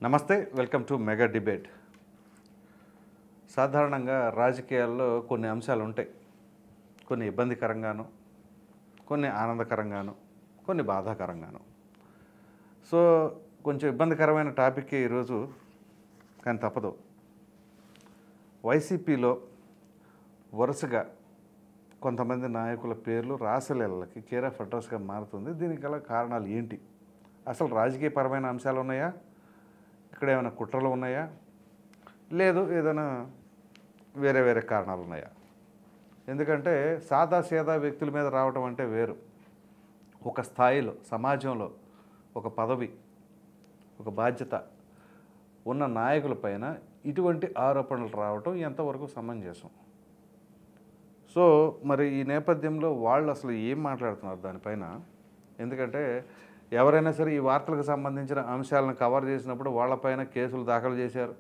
నమస్తే, welcome to mega debate. సాధారణంగా రాజకీయాల్లో కొన్ని అంశాలు ఉంటాయి. కొన్ని ఇబ్బందికరంగాను, కొన్ని ఆనందకరంగాను, కొన్ని బాధాకరంగాను. సో కొంచెం ఇబ్బందికరమైన టాపిక్ ఈరోజు, కానీ తప్పదు. వైసీపీలో వరుసగా కొంతమంది నాయకుల పేర్లు రాసలీలకి కేర్ ఆఫ్ అడ్రస్గా మారుతుంది. దీనికి గల కారణాలు ఏంటి? అసలు రాజకీయపరమైన అంశాలు ఉన్నాయా? ఇక్కడ ఏమైనా కుట్రలు ఉన్నాయా? లేదు ఏదైనా వేరే వేరే కారణాలు ఉన్నాయా? ఎందుకంటే సాదా వ్యక్తుల మీద రావటం అంటే వేరు. ఒక స్థాయిలో సమాజంలో ఒక పదవి, ఒక బాధ్యత ఉన్న నాయకులపైన ఇటువంటి ఆరోపణలు రావటం ఎంతవరకు సమంజసం? సో మరి ఈ నేపథ్యంలో వాళ్ళు అసలు ఏం మాట్లాడుతున్నారు దానిపైన? ఎందుకంటే ఎవరైనా సరే ఈ వార్తలకు సంబంధించిన అంశాలను కవర్ చేసినప్పుడు వాళ్ళపైన కేసులు దాఖలు చేశారు.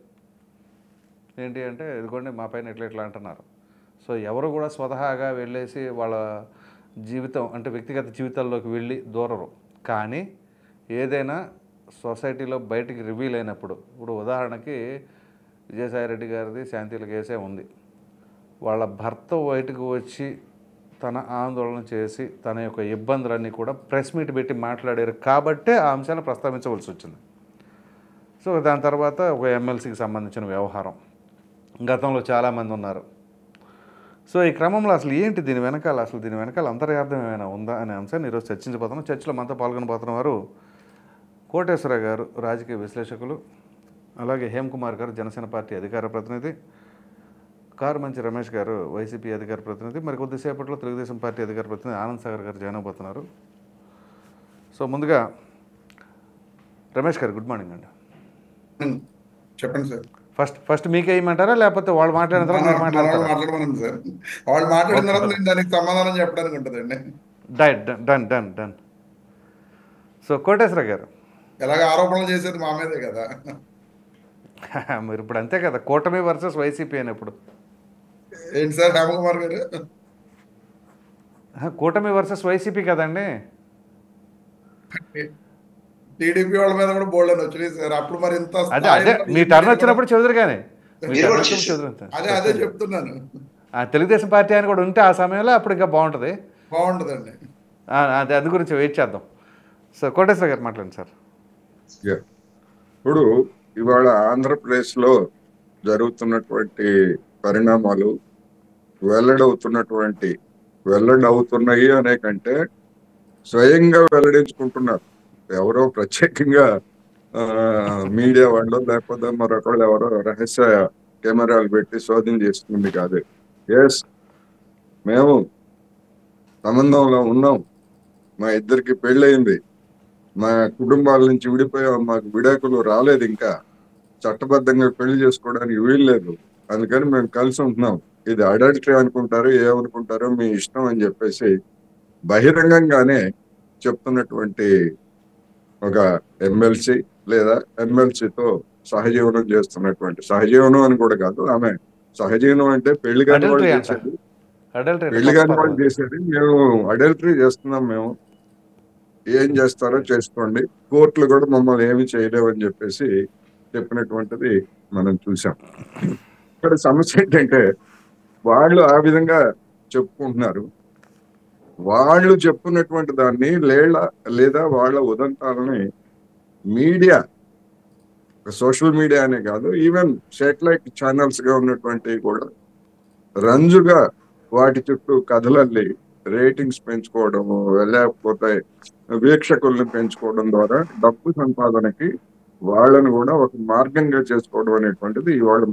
ఏంటి అంటే ఇదిగోండి మా పైన ఇట్లా అంటున్నారు. సో ఎవరు కూడా స్వతహాగా వెళ్ళేసి వాళ్ళ జీవితం అంటే వ్యక్తిగత జీవితాల్లోకి వెళ్ళి దూరరు. కానీ ఏదైనా సొసైటీలో బయటికి రివీల్ అయినప్పుడు, ఇప్పుడు ఉదాహరణకి విజయసాయిరెడ్డి గారిది శాంతిల కేసే ఉంది. వాళ్ళ భర్త బయటకు వచ్చి తన ఆందోళన చేసి తన యొక్క ఇబ్బందులన్నీ కూడా ప్రెస్ మీట్ పెట్టి మాట్లాడారు కాబట్టే ఆ అంశాన్ని ప్రస్తావించవలసి వచ్చింది. సో దాని తర్వాత ఒక ఎమ్మెల్సీకి సంబంధించిన వ్యవహారం, గతంలో చాలామంది ఉన్నారు. సో ఈ క్రమంలో అసలు ఏంటి దీని వెనకాల అంతర్యార్థం ఏమైనా ఉందా అనే అంశాన్ని ఈరోజు చర్చించబోతున్నాం. చర్చలో మనతో పాల్గొనబోతున్న వారు కోటేశ్వర గారు, రాజకీయ విశ్లేషకులు, అలాగే హేమకుమార్ గారు, జనసేన పార్టీ అధికార ప్రతినిధి, కారుమంచి రమేష్ గారు, వైసీపీ అధికార ప్రతినిధి, మరి కొద్దిసేపట్లో తెలుగుదేశం పార్టీ అధికార ప్రతినిధి ఆనంద్ సాగర్ గారు జాయిన్ అవబోతున్నారు. సో ముందుగా రమేష్ గారు, గుడ్ మార్నింగ్ అండి. చెప్పండి సార్. ఫస్ట్ మీకే ఇవ్వమంటారా లేకపోతే వాళ్ళు మాట్లాడిన తర్వాత మీరు మాట్లాడతారా? మాట్లాడమనండి సార్. వాళ్ళు మాట్లాడిన తర్వాత నేను దానికి సమాధానం చెప్పడానికి ఉంటుందండి. డన్. సో కోటేశ్వర గారు, ఎలాగ ఆరోపణలు చేసేది మా మీదే కదా. మీరు ఇప్పుడు అంతే కదా, కూటమి వర్సెస్ వైసీపీ అయినప్పుడు. ఏంటి సార్ హేమకుమార్ గారు? కూటమి వర్సెస్ వైసీపీ కదండి. టీడీపీ వాళ్ళ మీద కూడా బోల్డ్ అని వచ్చినాయి సార్. అప్పుడు మరి ఇంత అదే మీ టర్న్ వచ్చినప్పుడు చదువురు, కానీ అదే చెప్తున్నాను. తెలుగుదేశం పార్టీ అని కూడా ఉంటే ఆ సమయంలో అప్పుడు ఇంకా బాగుంటుందండి. అది అందు గురించి వెయిట్ చేద్దాం. సో కోటేశ్వర గారు మాట్లాడండి సార్. ఇప్పుడు ఇవాళ ఆంధ్రప్రదేశ్లో జరుగుతున్నటువంటి పరిణామాలు వెల్లడవుతున్నాయి అనే కంటే స్వయంగా వెల్లడించుకుంటున్నారు. ఎవరో ప్రత్యేకంగా మీడియా వాళ్ళు లేకపోతే మరొకళ్ళు ఎవరో రహస్య కెమెరాలు పెట్టి శోధన చేస్తుంది కాదు. ఎస్, మేము సంబంధంలో ఉన్నాం, మా ఇద్దరికి పెళ్ళయింది, మా కుటుంబాల నుంచి విడిపోయాం, మాకు విడాకులు రాలేదు, ఇంకా చట్టబద్ధంగా పెళ్లి చేసుకోవడానికి వీల్లేదు, అందుకని మేము కలిసి ఉంటున్నాం, ఇది అడల్టరీ అనుకుంటారు, ఏమనుకుంటారో మీ ఇష్టం అని చెప్పేసి బహిరంగంగానే చెప్తున్నటువంటి ఒక ఎమ్మెల్సీ లేదా ఎమ్మెల్సీతో సహజీవనం చేస్తున్నటువంటి, సహజీవనం అని కూడా కాదు, ఆమె సహజీవనం అంటే పెళ్లి కాని వాళ్ళు చేసేది, మేము అడల్టరీ చేస్తున్నాం, మేము ఏం చేస్తారో చేసుకోండి, కోర్టులు కూడా మమ్మల్ని ఏమి చేయలేవని చెప్పేసి చెప్పినటువంటిది మనం చూసాం. ఇక్కడ సమస్య ఏంటంటే వాళ్ళు ఆ విధంగా చెప్పుకుంటున్నారు. వాళ్ళు చెప్పుకున్నటువంటి దాన్ని లేదా వాళ్ళ ఉదంతాలని మీడియా, సోషల్ మీడియా అనే కాదు, ఈవెన్ శాటిలైట్ ఛానల్స్ గా ఉన్నటువంటి కూడా రంజుగా వాటి చుట్టూ కథలల్లి రేటింగ్స్ పెంచుకోవడము, లేకపోతే వీక్షకుల్ని పెంచుకోవడం ద్వారా డబ్బు సంపాదనకి వాళ్ళని కూడా ఒక మార్గంగా చేసుకోవడం అనేటువంటిది ఇవాళ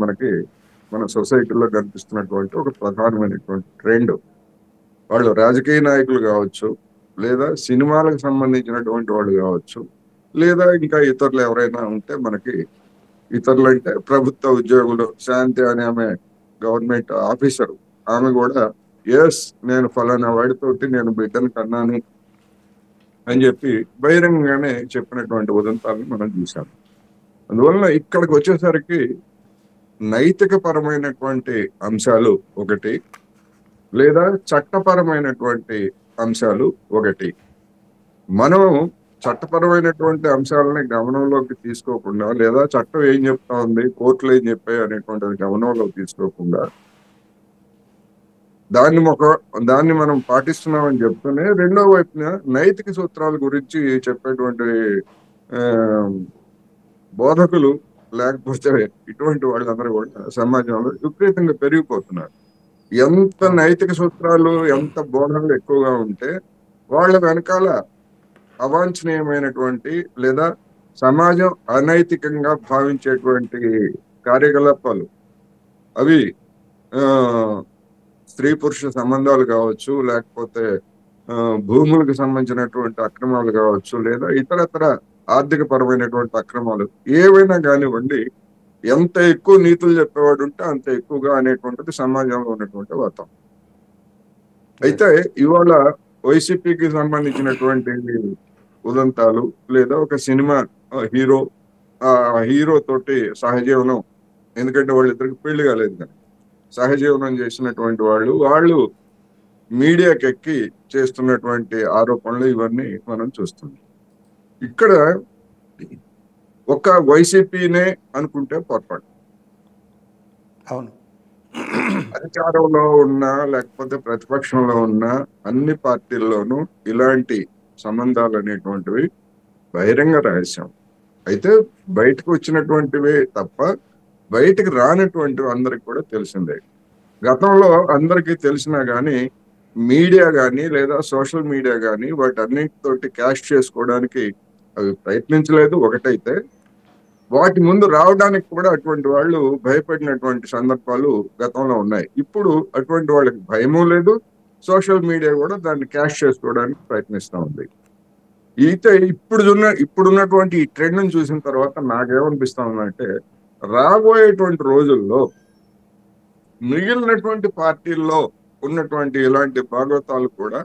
మన సొసైటీలో కనిపిస్తున్నటువంటి ఒక ప్రధానమైనటువంటి ట్రెండ్. వాళ్ళు రాజకీయ నాయకులు కావచ్చు, లేదా సినిమాలకు సంబంధించినటువంటి వాళ్ళు కావచ్చు, లేదా ఇంకా ఇతరులు ఎవరైనా ఉంటే ఇతరులు అంటే ప్రభుత్వ ఉద్యోగులు, శాంతి అనే ఆమె గవర్నమెంట్ ఆఫీసరు, ఆమె కూడా ఎస్ నేను ఫలానా వాడితోటి నేను బిడ్డను కన్నాను అని చెప్పి బహిరంగంగానే చెప్పినటువంటి ఉదంతాలను మనం చూసాం. అందువల్ల ఇక్కడికి వచ్చేసరికి నైతిక పరమైనటువంటి అంశాలు ఒకటి, లేదా చట్టపరమైనటువంటి అంశాలు ఒకటి. మనం చట్టపరమైనటువంటి అంశాలని గమనంలోకి తీసుకోకుండా, లేదా చట్టం ఏం చెప్తా ఉంది, కోర్టులు ఏం చెప్పాయి అనేటువంటిది గమనంలోకి తీసుకోకుండా దాన్ని మనం పాటిస్తున్నామని చెప్తూనే రెండో వైపున నైతిక సూత్రాల గురించి చెప్పేటువంటి ఆ, బోధకులు లేకపోతే ఇటువంటి వాళ్ళందరూ కూడా సమాజంలో విపరీతంగా పెరిగిపోతున్నారు. ఎంత నైతిక సూత్రాలు, ఎంత బోధనలు ఎక్కువగా ఉంటే వాళ్ళ వెనకాల అవాంఛనీయమైనటువంటి లేదా సమాజం అనైతికంగా భావించేటువంటి కార్యకలాపాలు అవి ఆ స్త్రీ పురుష సంబంధాలు కావచ్చు, లేకపోతే భూములకు సంబంధించినటువంటి అక్రమాలు కావచ్చు, లేదా ఇతరత్ర ఆర్థిక పరమైనటువంటి అక్రమాలు ఏవైనా కానివ్వండి, ఎంత ఎక్కువ నీతులు చెప్పేవాడు ఉంటే అంత ఎక్కువగా అనేటువంటిది సమాజంలో ఉన్నటువంటి వాతావరణం. అయితే ఇవాళ వైసీపీకి సంబంధించినటువంటి ఉదంతాలు, లేదా ఒక సినిమా హీరో ఆ హీరో తోటి సహజీవనం, ఎందుకంటే వాళ్ళిద్దరికి పెళ్లి కాలేదు కానీ సహజీవనం చేసినటువంటి వాళ్ళు మీడియాకి ఎక్కి చేస్తున్నటువంటి ఆరోపణలు ఇవన్నీ మనం చూస్తున్నాం. ఇక్కడ ఒక వైసీపీనే అనుకుంటే పొరపాటు. అవును, అధికారంలో ఉన్నా లేకపోతే ప్రతిపక్షంలో ఉన్నా అన్ని పార్టీల్లోనూ ఇలాంటి సంబంధాలు అనేటువంటివి బహిరంగ రహస్యం. అయితే బయటకు వచ్చినటువంటివే తప్ప బయటకు రానటువంటివి అందరికి కూడా తెలిసిందే. గతంలో అందరికీ తెలిసినా గానీ మీడియా కానీ లేదా సోషల్ మీడియా కానీ వాటన్నిటితోటి క్యాష్ చేసుకోవడానికి అవి ప్రయత్నించలేదు. ఒకటైతే వాటి ముందు రావడానికి కూడా అటువంటి వాళ్ళు భయపడినటువంటి సందర్భాలు గతంలో ఉన్నాయి. ఇప్పుడు అటువంటి వాళ్ళకి భయమూ లేదు, సోషల్ మీడియా కూడా దాన్ని క్యాష్ చేసుకోవడానికి ప్రయత్నిస్తూ ఉంది. అయితే ఇప్పుడున్నటువంటి ఈ ట్రెండ్ చూసిన తర్వాత నాకేమనిపిస్తా ఉందంటే, రాబోయేటువంటి రోజుల్లో మిగిలినటువంటి పార్టీల్లో ఉన్నటువంటి ఇలాంటి భాగవతాలు కూడా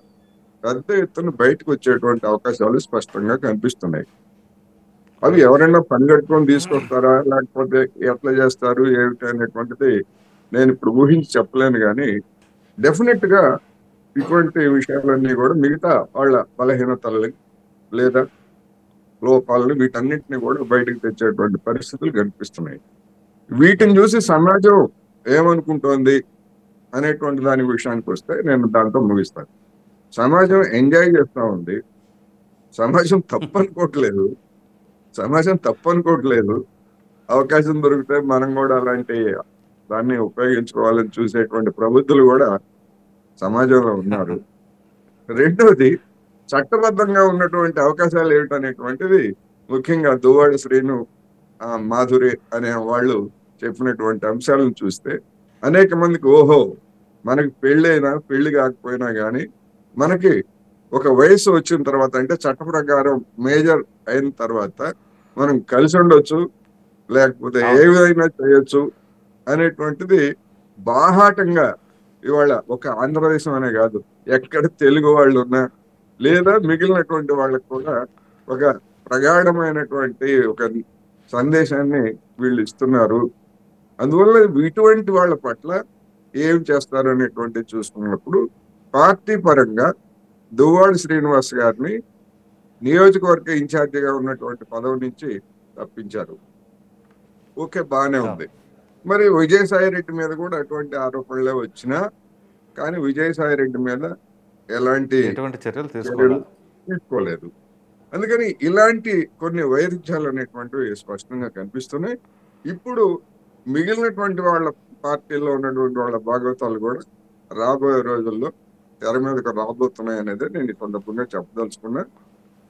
పెద్ద ఎత్తున బయటకు వచ్చేటువంటి అవకాశాలు స్పష్టంగా కనిపిస్తున్నాయి. అవి ఎవరైనా పని కట్టుకొని తీసుకొస్తారా, లేకపోతే ఎట్లా చేస్తారు ఏమిటి అనేటువంటిది నేను ఇప్పుడు ఊహించి చెప్పలేను. కానీ డెఫినెట్ గా ఇటువంటి విషయాలన్నీ కూడా మిగతా వాళ్ళ బలహీనతల్ని లేదా లోపాలని వీటన్నిటిని కూడా బయటకు తెచ్చేటువంటి పరిస్థితులు కనిపిస్తున్నాయి. వీటిని చూసి సమాజం ఏమనుకుంటోంది అనేటువంటి దాని విషయానికి వస్తే నేను దాంతో ముగిస్తాను. సమాజం ఎంజాయ్ చేస్తా ఉంది, సమాజం తప్పనుకోవట్లేదు. అవకాశం దొరికితే మనం కూడా అలాంటి దాన్ని ఉపయోగించుకోవాలని చూసేటువంటి ప్రబుద్ధులు కూడా సమాజంలో ఉన్నారు. రెండోది, చట్టబద్ధంగా ఉన్నటువంటి అవకాశాలు ఏమిటనేటువంటిది ముఖ్యంగా దువ్వాడ శ్రీను, మాధురి అనే వాళ్ళు చెప్పినటువంటి అంశాలను చూస్తే అనేక మందికి ఓహో, మనకి పెళ్లి కాకపోయినా కానీ మనకి ఒక వయసు వచ్చిన తర్వాత, అంటే చట్ట ప్రకారం మేజర్ అయిన తర్వాత మనం కలిసి ఉండొచ్చు, లేకపోతే ఏ విధంగా చేయొచ్చు అనేటువంటిది బాహాటంగా ఇవాళ ఒక ఆంధ్రదేశం అనే కాదు, ఎక్కడ తెలుగు వాళ్ళు ఉన్నా లేదా మిగిలినటువంటి వాళ్ళకు కూడా ఒక ప్రగాఢమైనటువంటి ఒక సందేశాన్ని వీళ్ళు ఇస్తున్నారు. అందువల్ల ఇటువంటి వాళ్ళ పట్ల ఏం చేస్తారు అనేటువంటి చూసుకున్నప్పుడు పార్టీ పరంగా దువ్వాడ శ్రీనివాస్ గారిని నియోజకవర్గ ఇన్ఛార్జిగా ఉన్నటువంటి పదవి నుంచి తప్పించారు. ఓకే, బాగానే ఉంది. మరి విజయసాయి రెడ్డి మీద కూడా అటువంటి ఆరోపణలే వచ్చినా కానీ విజయసాయి రెడ్డి మీద ఎలాంటి చర్యలు తీసుకోలేదు. అందుకని ఇలాంటి కొన్ని వైరుధ్యాలు అనేటువంటివి స్పష్టంగా కనిపిస్తున్నాయి. ఇప్పుడు మిగిలినటువంటి వాళ్ళ పార్టీలో ఉన్నటువంటి వాళ్ళ భాగవతాలు కూడా రాబోయే రోజుల్లో తెర మీదకు రాబోతున్నాయి అనేది నేను ఈ సందర్భంగా చెప్పదలుచుకున్నా.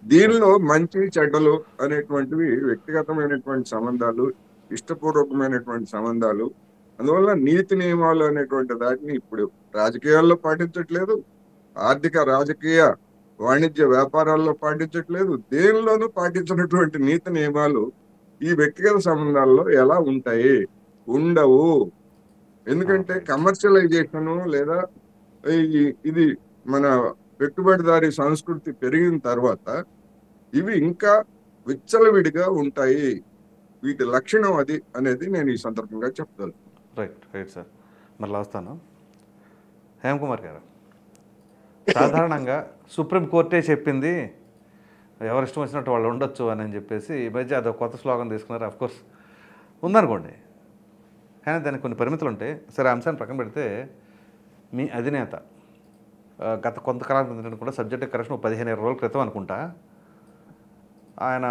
దీనిలో మంచి చెడ్డలు అనేటువంటివి వ్యక్తిగతమైనటువంటి సంబంధాలు, ఇష్టపూర్వకమైనటువంటి సంబంధాలు. అందువల్ల నీతి నియమాలు అనేటువంటి దాటిని ఇప్పుడు రాజకీయాల్లో పాటించట్లేదు, ఆర్థిక రాజకీయ వాణిజ్య వ్యాపారాల్లో పాటించట్లేదు, దేనిలోనూ పాటించినటువంటి నీతి నియమాలు ఈ వ్యక్తిగత సంబంధాల్లో ఎలా ఉంటాయి? ఉండవు. ఎందుకంటే కమర్షియలైజేషన్ లేదా ఇది మన పెట్టుబడిదారీ సంస్కృతి పెరిగిన తర్వాత ఇవి ఇంకా విచ్చలవిడిగా ఉంటాయి. వీటి లక్షణం అది అనేది నేను ఈ సందర్భంగా చెప్తాను. రైట్ సార్, మళ్ళీ వస్తాను. హేమకుమార్ గారు, సాధారణంగా సుప్రీంకోర్టే చెప్పింది ఎవరు ఇష్టం వచ్చినట్టు వాళ్ళు ఉండొచ్చు అని చెప్పేసి ఈ మధ్య అదొక కొత్త స్లోగన్ తీసుకున్నారు. అఫ్కోర్స్ ఉందనుకోండి, కానీ దానికి కొన్ని పరిమితులు ఉంటాయి. సరే, అంశాన్ని పక్కన పెడితే మీ అధినేత గత కొంతకాలం క్రితం కూడా సబ్జెక్ట్ కరెక్షన్ 15-20 రోజుల క్రితం అనుకుంటా ఆయన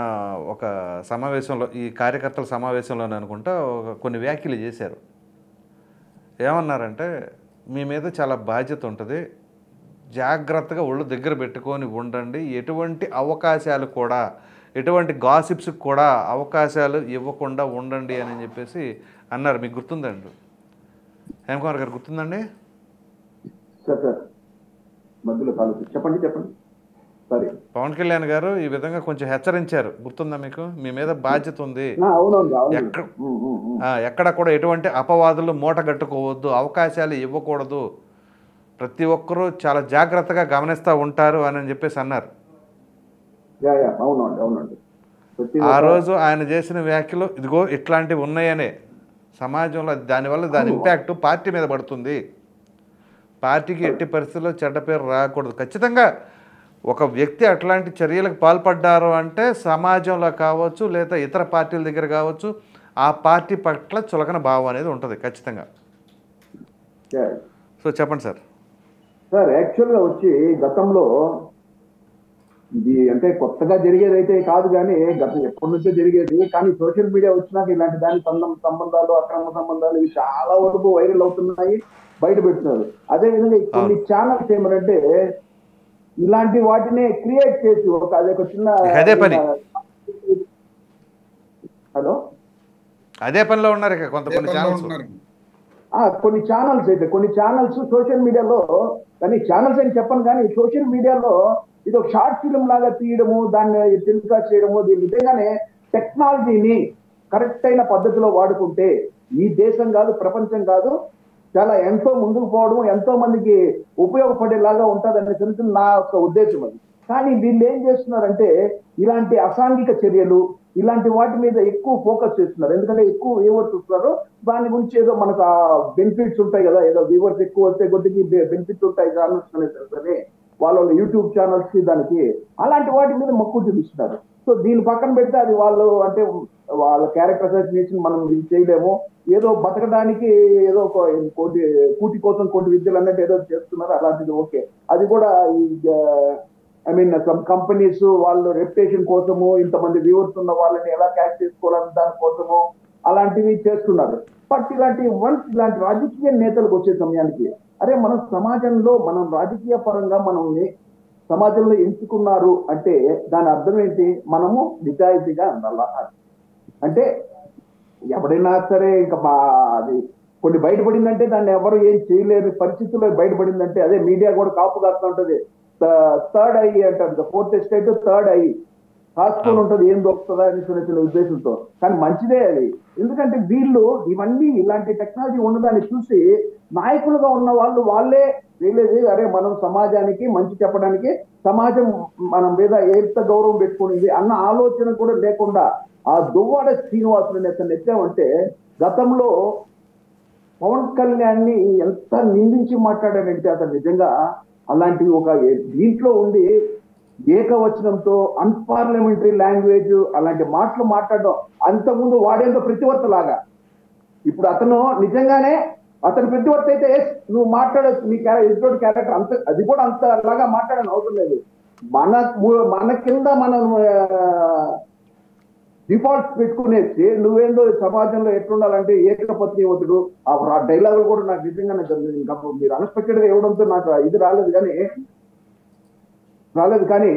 ఒక సమావేశంలో, ఈ కార్యకర్తల సమావేశంలోనే అనుకుంటా, కొన్ని వ్యాఖ్యలు చేశారు. ఏమన్నారంటే, మీ మీద చాలా బాధ్యత ఉంటుంది, జాగ్రత్తగా ఒళ్ళు దగ్గర పెట్టుకొని ఉండండి, ఎటువంటి అవకాశాలు కూడా, ఎటువంటి గాసిప్స్కి కూడా అవకాశాలు ఇవ్వకుండా ఉండండి అని చెప్పేసి అన్నారు. మీకు గుర్తుందండి? హేమకుమార్ గారు గుర్తుందండి? సార్ మధ్యలో చెప్పండి. సరే, పవన్ కళ్యాణ్ గారు ఈ విధంగా కొంచెం హెచ్చరించారు. గుర్తుందా మీకు? మీ మీద బాధ్యత ఉంది, ఎక్కడ కూడా ఎటువంటి అపవాదులు మూటగట్టుకోవద్దు, అవకాశాలు ఇవ్వకూడదు, ప్రతి ఒక్కరూ చాలా జాగ్రత్తగా గమనిస్తూ ఉంటారు అని చెప్పేసి అన్నారు. ఆ రోజు ఆయన చేసిన వ్యాఖ్యలు ఇదిగో ఇట్లాంటివి ఉన్నాయనే సమాజంలో, దానివల్ల దాని ఇంపాక్ట్ పార్టీ మీద పడుతుంది, పార్టీకి ఎట్టి పరిస్థితుల్లో చెడ్డ పేరు రాకూడదు. ఖచ్చితంగా ఒక వ్యక్తి అట్లాంటి చర్యలకు పాల్పడ్డారు అంటే సమాజంలో కావచ్చు, లేదా ఇతర పార్టీల దగ్గర కావచ్చు, ఆ పార్టీ పట్ల చులకన భావం అనేది ఉంటుంది ఖచ్చితంగా. సో చెప్పండి సార్. యాక్చువల్గా వచ్చి గతంలో ఇది అంటే కొత్తగా జరిగేది అయితే కాదు, కానీ గతం ఎప్పటి నుంచో జరిగేది. కానీ సోషల్ మీడియా వచ్చినాక ఇలాంటి దాని సంబంధాలు, అక్రమ సంబంధాలు ఇవి చాలా వరకు వైరల్ అవుతున్నాయి, బయట పెడుతున్నారు. అదేవిధంగా కొన్ని ఛానల్స్ ఏమంటే ఇలాంటి వాటిని క్రియేట్ చేసి అదొక చిన్న హలో అదే పనిలో ఉన్నారు కొన్ని ఛానల్స్ సోషల్ మీడియాలో, కానీ ఛానల్స్ అని చెప్పను, కానీ సోషల్ మీడియాలో ఇది ఒక షార్ట్ ఫిల్మ్ లాగా తీయడము, దాన్ని టెలికాస్ట్ చేయడము, దీని నిజంగానే టెక్నాలజీని కరెక్ట్ అయిన పద్ధతిలో వాడుకుంటే ఈ దేశం కాదు, ప్రపంచం కాదు, చాలా ఎంతో ముందుకు పోవడం, ఎంతో మందికి ఉపయోగపడేలాగా ఉంటుందని తెలిసి నా యొక్క ఉద్దేశం అది. కానీ వీళ్ళు ఏం చేస్తున్నారంటే ఇలాంటి అసాంఘిక చర్యలు, ఇలాంటి వాటి మీద ఎక్కువ ఫోకస్ చేస్తున్నారు. ఎందుకంటే ఎక్కువ వ్యూవర్స్ వస్తున్నారు, దాని గురించి ఏదో మనకు బెనిఫిట్స్ ఉంటాయి కదా, ఏదో వ్యూవర్స్ ఎక్కువ వస్తే కొద్దిగా బెనిఫిట్స్ ఉంటాయి ఛానల్స్ అని వాళ్ళ యూట్యూబ్ ఛానల్స్ కి, దానికి అలాంటి వాటి మీద మక్కువ చూపిస్తున్నారు. సో దీని పక్కన పెడితే అది వాళ్ళు అంటే వాళ్ళ క్యారెక్టర్ అసోసియేషన్ మనం ఇది చేయలేము, ఏదో బతకడానికి ఏదో కూటి కోసం కోటి విద్యలు అన్నట్టు ఏదో చేస్తున్నారు, అలాంటిది ఓకే. అది కూడా ఈ సమ్ కంపెనీస్ వాళ్ళు రెప్యుటేషన్ కోసము, ఇంతమంది వ్యూవర్స్ ఉన్న వాళ్ళని ఎలా క్యాష్ చేసుకోవాలని దానికోసము అలాంటివి చేస్తున్నారు. బట్ ఇలాంటి రాజకీయ నేతలకు వచ్చే సమయానికి అరే మనం సమాజంలో, మనం రాజకీయ పరంగా మనల్ని సమాజంలో ఎంచుకున్నారు అంటే దాని అర్థం ఏంటి? మనము నిజాయితీగా ఉండాలా. అంటే ఎవరైనా సరే ఇంకా అది కొన్ని బయటపడిందంటే దాన్ని ఎవరు ఏం చేయలేని పరిస్థితుల్లో బయటపడిందంటే అదే మీడియా కూడా కాపు కాస్తూ ఉంటుంది. థర్డ్ ఐ అంటారు, ఫోర్త్ ఎస్టేట్ థర్డ్ ఐ కాసుకొని ఉంటుంది, ఏం దొరుకుతుందా అని చిన్న ఉద్దేశంతో. కానీ మంచిదే అది, ఎందుకంటే వీళ్ళు ఇవన్నీ ఇలాంటి టెక్నాలజీ ఉన్నదాన్ని చూసి నాయకులుగా ఉన్న వాళ్ళే తెలియదు, అరే మనం సమాజానికి మంచి చెప్పడానికి సమాజం మన మీద ఎంత గౌరవం పెట్టుకునింది అన్న ఆలోచన కూడా లేకుండా ఆ దువ్వాడ శ్రీనివాసుని అతను ఎత్తామంటే గతంలో పవన్ కళ్యాణ్ని ఎంత నిందించి మాట్లాడాడంటే అతను నిజంగా అలాంటి ఒక దీంట్లో ఉండి ఏకవచనంతో అన్పార్లమెంటరీ లాంగ్వేజ్ అలాంటి మాటలు మాట్లాడడం, అంతకుముందు వాడేంతో ప్రతివర్త లాగా. ఇప్పుడు అతను నిజంగానే అతను ప్రతివర్త అయితే నువ్వు మాట్లాడచ్చు, నీ ఎదుటి క్యారెక్టర్ అంత, అది కూడా అంత లాగా మాట్లాడని అవసరం లేదు. మన కింద మనం డిఫాల్ట్స్ పెట్టుకునేసి నువ్వేందో సమాజంలో ఎట్లుండాలంటే ఏకపత్నివతుడు, ఆ డైలాగులు కూడా నాకు నిజంగానే ఇంకా మీరు అన్ఎక్స్పెక్టెడ్ గా ఇవ్వడంతో నాకు ఇది రాలేదు కానీ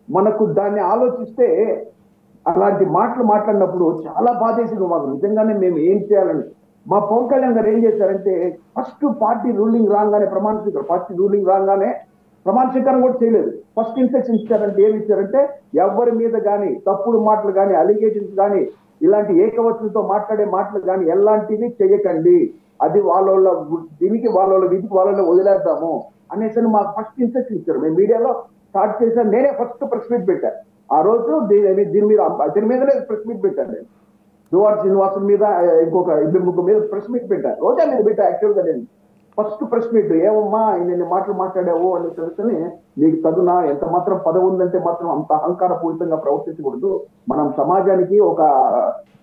మనకు దాన్ని ఆలోచిస్తే అలాంటి మాటలు మాట్లాడినప్పుడు చాలా బాధేసింది మాకు నిజంగానే. మేము ఏం చేయాలని మా పవన్ కళ్యాణ్ గారు ఏం చేశారంటే ఫస్ట్ పార్టీ రూలింగ్ రాగానే ప్రమాణ స్వీకారం కూడా చేయలేదు. ఫస్ట్ ఇన్స్ట్రక్షన్ ఇచ్చారంటే ఏమి ఇచ్చారంటే ఎవరి మీద కానీ తప్పుడు మాటలు కానీ అలిగేషన్స్ కానీ ఇలాంటి ఏకవచనంతో మాట్లాడే మాటలు కానీ ఎలాంటివి చేయకండి, అది వాళ్ళ దీనికి వాళ్ళ విధికి వాళ్ళ వదిలేద్దాము అనేసి మాకు ఫస్ట్ ఇన్స్ట్రక్షన్ ఇచ్చారు. మేము మీడియాలో స్టార్ట్ చేశాను, నేనే ఫస్ట్ ప్రెస్ మీట్ పెట్టాను ఆ రోజు. దీని మీదనే ప్రెస్ మీట్ పెట్టాను నేను. దువ్వాడ శ్రీనివాసుల మీద ఇంకొక 2-3 మీద ప్రెస్ మీట్ పెట్టాను. రోజా మీద పెట్టా యాక్చువల్గా నేను. ఫస్ట్ ప్రెస్ మీట్ ఏమమ్మా ఇన్ని మాటలు మాట్లాడావు అని తెలుసుని నీకు తగునా ఎంత మాత్రం పదవి ఉందంటే మాత్రం అంత అహంకారపూరితంగా ప్రవర్తించకూడదు. మనం సమాజానికి ఒక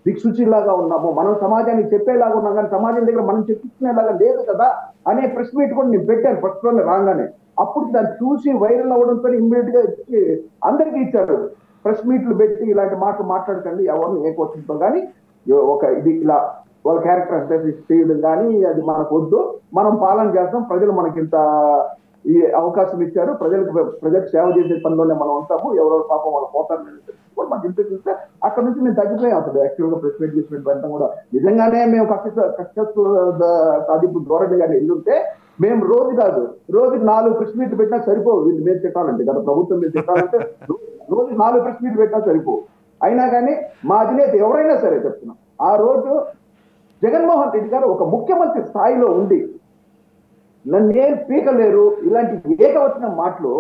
దిక్సూచిలాగా ఉన్నాము, మనం సమాజానికి చెప్పేలాగా ఉన్నాం, కానీ సమాజం దగ్గర మనం చెప్పించుకునేలాగా లేదు కదా అనే ప్రెస్ మీట్ కూడా నేను పెట్టాను ఫస్ట్ లోనే రాగానే. అప్పుడు దాన్ని చూసి వైరల్ అవ్వడంతో ఇమ్మీడియట్ గా ఇచ్చి అందరికీ ఇచ్చారు. ప్రెస్ మీట్లు పెట్టి ఇలాంటి మాటలు మాట్లాడకండి ఎవరిని ఏ క్వశ్చన్తో కానీ, ఒక ఇది ఇలా వాళ్ళ క్యారెక్టర్ అసెస్ చేయడం కానీ అది మనకు వద్దు, మనం పాలన చేస్తాం, ప్రజలు మనకి ఇంత ఈ అవకాశం ఇచ్చారు, ప్రజలకు సేవ చేసే పనిలోనే మనం ఉంటాము, ఎవరెవరు పాపం వాళ్ళు పోతారు మనకి ఇంత చూస్తే అక్కడ నుంచి నేను తగ్గిపోయాం. అసలు యాక్చువల్ గా ప్రెస్ మీట్ చేసిన వెంటనే కూడా నిజంగానే మేము కక్ష సాధింపు ధోరణిగానే ఎల్లుంటే మేము రోజు కాదు రోజుకి 4 ప్రెస్ మీట్లు పెట్టినా సరిపోవు. వీళ్ళు మీద తిట్టాలంటే గత ప్రభుత్వం మీద తిట్టాలంటే రోజు 4 ప్రెస్ మీట్లు పెట్టినా సరిపోవు. అయినా కానీ మా అధినేత ఎవరైనా సరే చెప్తున్నాం, ఆ రోజు జగన్మోహన్ రెడ్డి గారు ఒక ముఖ్యమంత్రి స్థాయిలో ఉండి నన్నేం పీకలేరు ఇలాంటి ఏకవచన మాటలు,